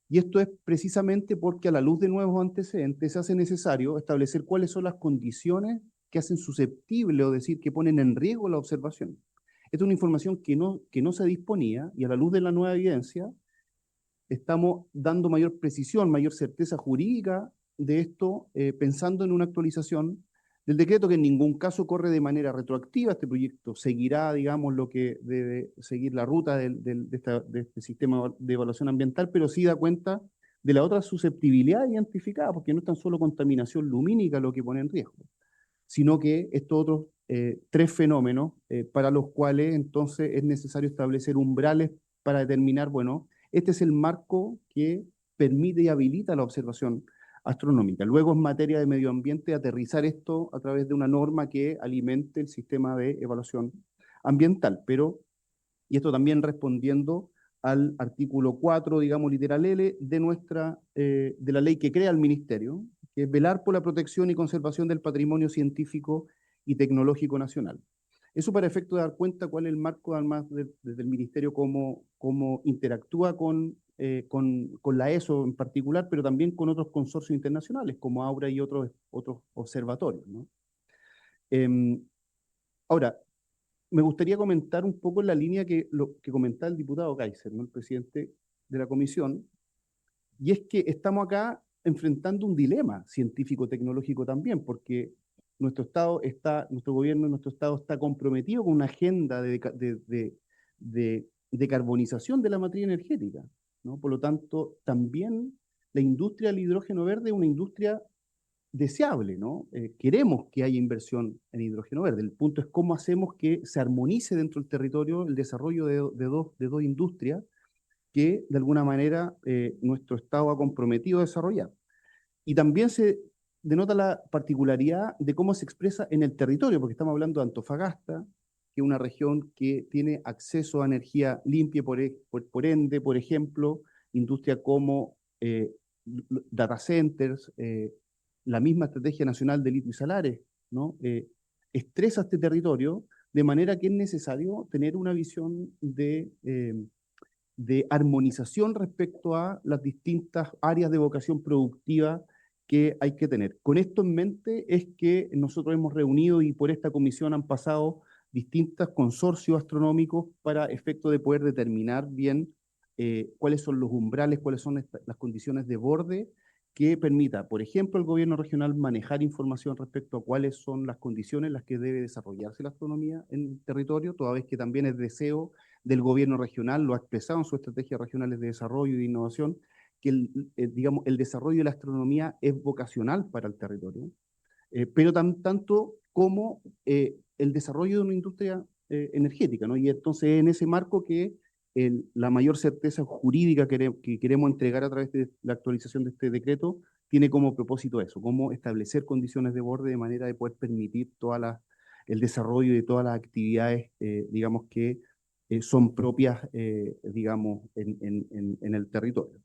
Y esto es precisamente porque a la luz de nuevos antecedentes se hace necesario establecer cuáles son las condiciones que hacen susceptible o decir que ponen en riesgo la observación. Esta es una información que no se disponía y a la luz de la nueva evidencia estamos dando mayor precisión, mayor certeza jurídica de esto, pensando en una actualización del decreto que en ningún caso corre de manera retroactiva. Este proyecto seguirá, digamos, lo que debe seguir la ruta de este sistema de evaluación ambiental, pero sí da cuenta de la otra susceptibilidad identificada, porque no es tan solo contaminación lumínica lo que pone en riesgo, sino que estos otros tres fenómenos para los cuales entonces es necesario establecer umbrales para determinar, bueno, este es el marco que permite y habilita la observación astronómica. Luego, en materia de medio ambiente, aterrizar esto a través de una norma que alimente el sistema de evaluación ambiental. Y esto también respondiendo al artículo 4, digamos, literal L, de la ley que crea el Ministerio, que es velar por la protección y conservación del patrimonio científico y tecnológico nacional. Eso para efecto de dar cuenta cuál es el marco, además, desde el Ministerio, cómo interactúa con la ESO en particular, pero también con otros consorcios internacionales, como Aura y otros observatorios, ¿no? Ahora, me gustaría comentar un poco en la línea que comentaba el diputado Kaiser, ¿no?, el presidente de la comisión, y es que estamos acá enfrentando un dilema científico-tecnológico también, porque nuestro gobierno, nuestro Estado está comprometido con una agenda de decarbonización de la materia energética, ¿no? Por lo tanto, también la industria del hidrógeno verde es una industria deseable, ¿no? Queremos que haya inversión en hidrógeno verde. El punto es cómo hacemos que se armonice dentro del territorio el desarrollo de dos industrias que de alguna manera nuestro Estado ha comprometido a desarrollar. Y también se denota la particularidad de cómo se expresa en el territorio, porque estamos hablando de Antofagasta, que es una región que tiene acceso a energía limpia, por ende, por ejemplo, industria como data centers, la misma Estrategia Nacional de Litio y Salares, ¿no? Estresa este territorio de manera que es necesario tener una visión de armonización respecto a las distintas áreas de vocación productiva que hay que tener. Con esto en mente es que nosotros hemos reunido y por esta comisión han pasado distintos consorcios astronómicos para efecto de poder determinar bien cuáles son los umbrales, cuáles son las condiciones de borde que permita, por ejemplo, al gobierno regional manejar información respecto a cuáles son las condiciones en las que debe desarrollarse la astronomía en el territorio, toda vez que también es deseo del gobierno regional, lo ha expresado en sus estrategias regionales de desarrollo y de innovación, que digamos, el desarrollo de la astronomía es vocacional para el territorio, pero tanto como el desarrollo de una industria energética, ¿no? Y entonces en ese marco que la mayor certeza jurídica que queremos entregar a través de la actualización de este decreto tiene como propósito eso, cómo establecer condiciones de borde de manera de poder permitir el desarrollo de todas las actividades, digamos, que son propias, digamos, en el territorio.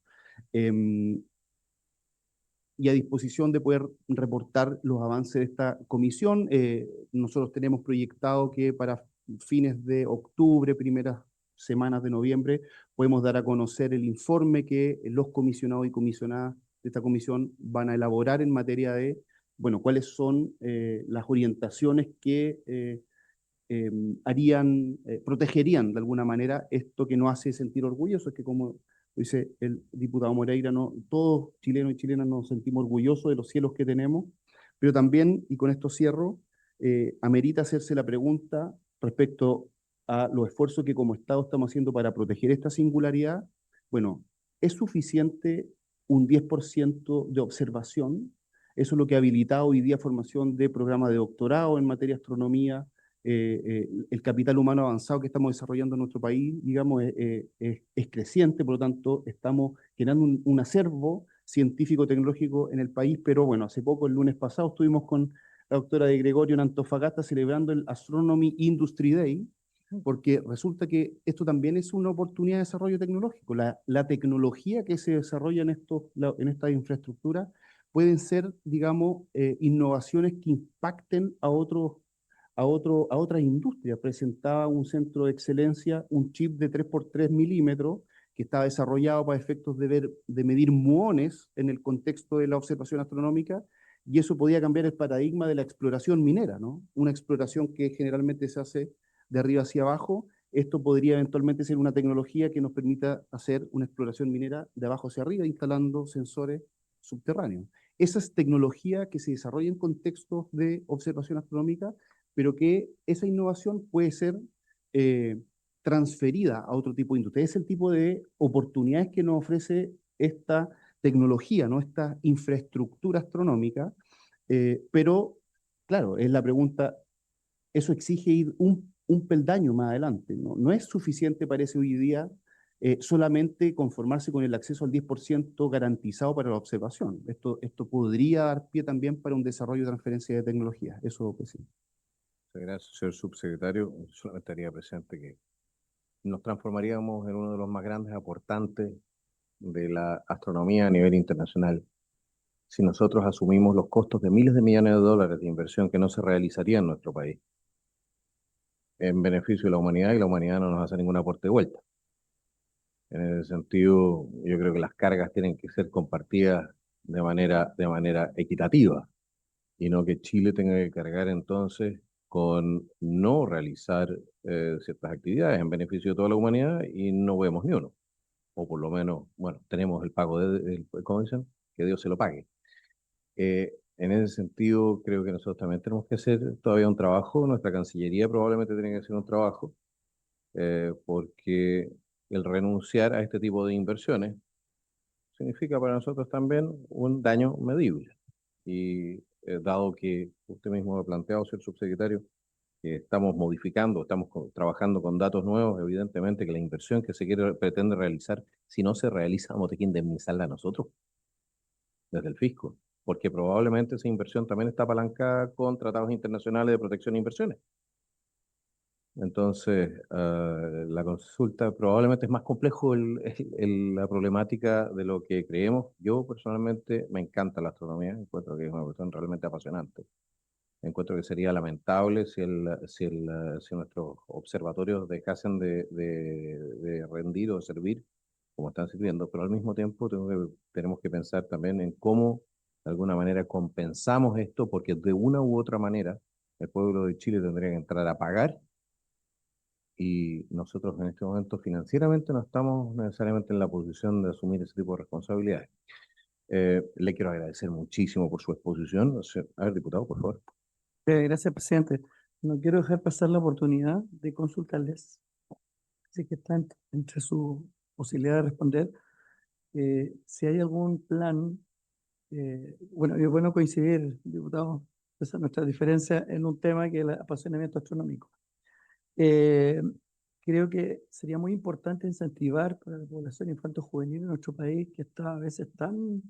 Y a disposición de poder reportar los avances de esta comisión. Nosotros tenemos proyectado que para fines de octubre, primeras semanas de noviembre, podemos dar a conocer el informe que los comisionados y comisionadas de esta comisión van a elaborar en materia de, bueno, cuáles son las orientaciones que protegerían de alguna manera esto que nos hace sentir orgullosos, es que como dice el diputado Moreira, no, todos chilenos y chilenas nos sentimos orgullosos de los cielos que tenemos, pero también, y con esto cierro, amerita hacerse la pregunta respecto a los esfuerzos que como Estado estamos haciendo para proteger esta singularidad. Bueno, ¿es suficiente un 10% de observación? Eso es lo que ha habilitado hoy día formación de programas de doctorado en materia de astronomía. El capital humano avanzado que estamos desarrollando en nuestro país, digamos, es creciente, por lo tanto, estamos generando un acervo científico-tecnológico en el país, pero bueno, hace poco, el lunes pasado, estuvimos con la doctora de Gregorio en Antofagasta celebrando el Astronomy Industry Day, porque resulta que esto también es una oportunidad de desarrollo tecnológico. La tecnología que se desarrolla en esta infraestructura pueden ser, digamos, innovaciones que impacten a otras industrias. Presentaba un centro de excelencia, un chip de 3x3 milímetros, que estaba desarrollado para efectos de medir muones en el contexto de la observación astronómica, y eso podía cambiar el paradigma de la exploración minera, ¿no? Una exploración que generalmente se hace de arriba hacia abajo. Esto podría eventualmente ser una tecnología que nos permita hacer una exploración minera de abajo hacia arriba, instalando sensores subterráneos. Esa es tecnología que se desarrolla en contextos de observación astronómica, pero que esa innovación puede ser transferida a otro tipo de industria. Es el tipo de oportunidades que nos ofrece esta tecnología, ¿no? Esta infraestructura astronómica, pero claro, es la pregunta, eso exige ir un peldaño más adelante, ¿no? No es suficiente, parece hoy día, solamente conformarse con el acceso al 10% garantizado para la observación. Esto podría dar pie también para un desarrollo y transferencia de tecnología. Eso, pues sí. Gracias, señor subsecretario. Solamente haría presente que nos transformaríamos en uno de los más grandes aportantes de la astronomía a nivel internacional si nosotros asumimos los costos de miles de millones de dólares de inversión que no se realizaría en nuestro país en beneficio de la humanidad, y la humanidad no nos hace ningún aporte de vuelta. En ese sentido, yo creo que las cargas tienen que ser compartidas de manera equitativa, y no que Chile tenga que cargar entonces con no realizar ciertas actividades en beneficio de toda la humanidad y no vemos ni uno. O por lo menos, bueno, tenemos el pago ¿cómo dicen? Que Dios se lo pague. En ese sentido, creo que nosotros también tenemos que hacer todavía un trabajo. Nuestra Cancillería probablemente tiene que hacer un trabajo, porque el renunciar a este tipo de inversiones significa para nosotros también un daño medible. Y dado que usted mismo ha planteado, señor subsecretario, que estamos modificando, trabajando con datos nuevos, evidentemente que la inversión que pretende realizar, si no se realiza, vamos a tener que indemnizarla a nosotros desde el fisco, porque probablemente esa inversión también está apalancada con tratados internacionales de protección de inversiones. Entonces, la consulta probablemente es más complejo la problemática de lo que creemos. Yo personalmente me encanta la astronomía, encuentro que es una cuestión realmente apasionante. Encuentro que sería lamentable si nuestros observatorios dejasen de rendir o de servir como están sirviendo, pero al mismo tiempo tenemos que pensar también en cómo de alguna manera compensamos esto, porque de una u otra manera el pueblo de Chile tendría que entrar a pagar, y nosotros en este momento financieramente no estamos necesariamente en la posición de asumir ese tipo de responsabilidades. Le quiero agradecer muchísimo por su exposición. A ver, diputado, por favor. Gracias, presidente. No quiero dejar pasar la oportunidad de consultarles, así que está entre su posibilidad de responder, si hay algún plan. Bueno, es bueno coincidir, diputado, esa es nuestra diferencia en un tema que es el apasionamiento astronómico. Eh, Creo que sería muy importante incentivar para la población infanto-juvenil en nuestro país, que está a veces tan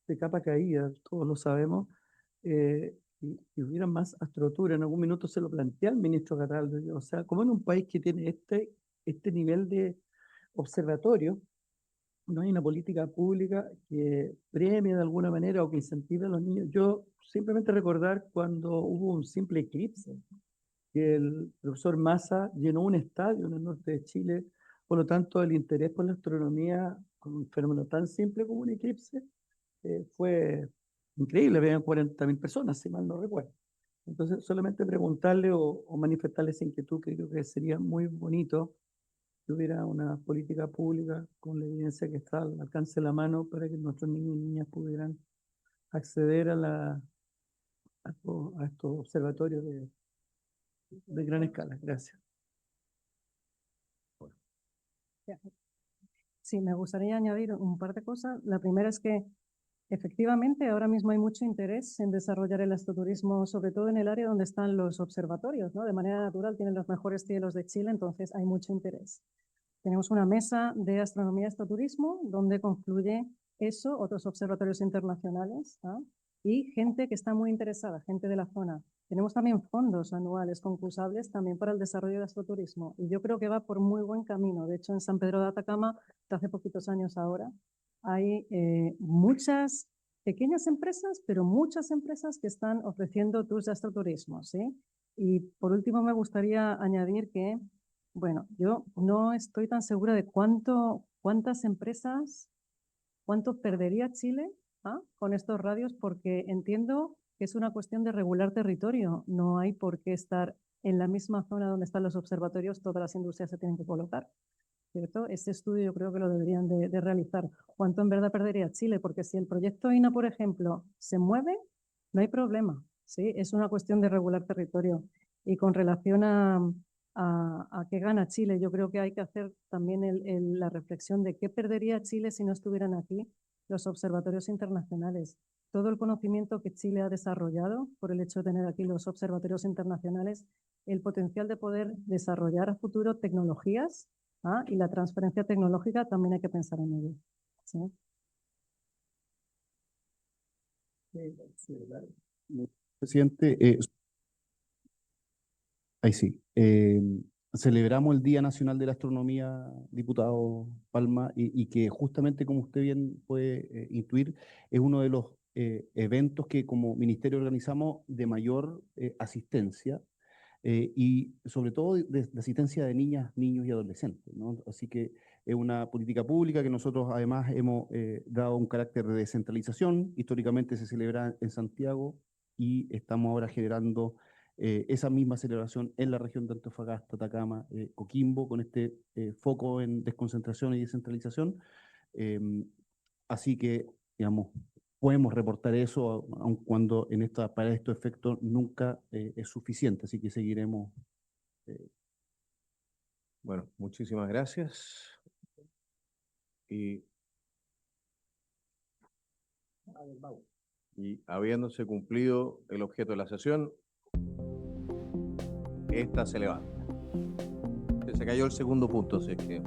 de capa caída, todos lo sabemos, y hubiera más astrotura. En algún minuto se lo plantea el ministro Cataldo. O sea, como en un país que tiene este nivel de observatorio, no hay una política pública que premie de alguna manera o que incentive a los niños. Yo simplemente recordar cuando hubo un simple eclipse, que el profesor Massa llenó un estadio en el norte de Chile. Por lo tanto, el interés por la astronomía con un fenómeno tan simple como un eclipse fue increíble. Habían 40.000 personas, si mal no recuerdo. Entonces, solamente preguntarle o manifestarle esa inquietud, que creo que sería muy bonito que hubiera una política pública con la evidencia que está al alcance de la mano para que nuestros niños y niñas pudieran acceder a estos observatorios de gran escala. Gracias. Sí, me gustaría añadir un par de cosas. La primera es que efectivamente ahora mismo hay mucho interés en desarrollar el astroturismo, sobre todo en el área donde están los observatorios, ¿no? De manera natural tienen los mejores cielos de Chile, entonces hay mucho interés. Tenemos una mesa de astronomía y astroturismo donde confluye eso, otros observatorios internacionales, ¿ah? Y gente que está muy interesada, gente de la zona. Tenemos también fondos anuales concursables también para el desarrollo de astroturismo, y yo creo que va por muy buen camino. De hecho, en San Pedro de Atacama, hace poquitos años ahora, hay muchas pequeñas empresas, pero muchas empresas que están ofreciendo tours de astroturismo, ¿sí? Y por último, me gustaría añadir que, bueno, yo no estoy tan segura de cuántas empresas, cuánto perdería Chile con estos radios, porque entiendo que es una cuestión de regular territorio. No hay por qué estar en la misma zona donde están los observatorios, todas las industrias se tienen que colocar, ¿cierto? Este estudio yo creo que lo deberían de realizar. ¿Cuánto en verdad perdería Chile? Porque si el proyecto INA, por ejemplo, se mueve, no hay problema, ¿sí? Es una cuestión de regular territorio. Y con relación a qué gana Chile, yo creo que hay que hacer también la reflexión de qué perdería Chile si no estuvieran aquí los observatorios internacionales. Todo el conocimiento que Chile ha desarrollado por el hecho de tener aquí los observatorios internacionales, el potencial de poder desarrollar a futuro tecnologías, y la transferencia tecnológica también hay que pensar en ello, ¿sí? Presidente, ahí sí. Celebramos el Día Nacional de la Astronomía, diputado Palma, y que justamente, como usted bien puede intuir, es uno de los eventos que como ministerio organizamos de mayor asistencia, y sobre todo de asistencia de niñas, niños y adolescentes, ¿no? Así que es una política pública que nosotros además hemos dado un carácter de descentralización. Históricamente se celebra en Santiago y estamos ahora generando esa misma celebración en la región de Antofagasta, Atacama, Coquimbo, con este foco en desconcentración y descentralización. Así que, digamos, podemos reportar eso, aun cuando para estos efectos nunca es suficiente, así que seguiremos. Bueno, muchísimas gracias. Y habiéndose cumplido el objeto de la sesión, esta se levanta. Se cayó el segundo punto, así que...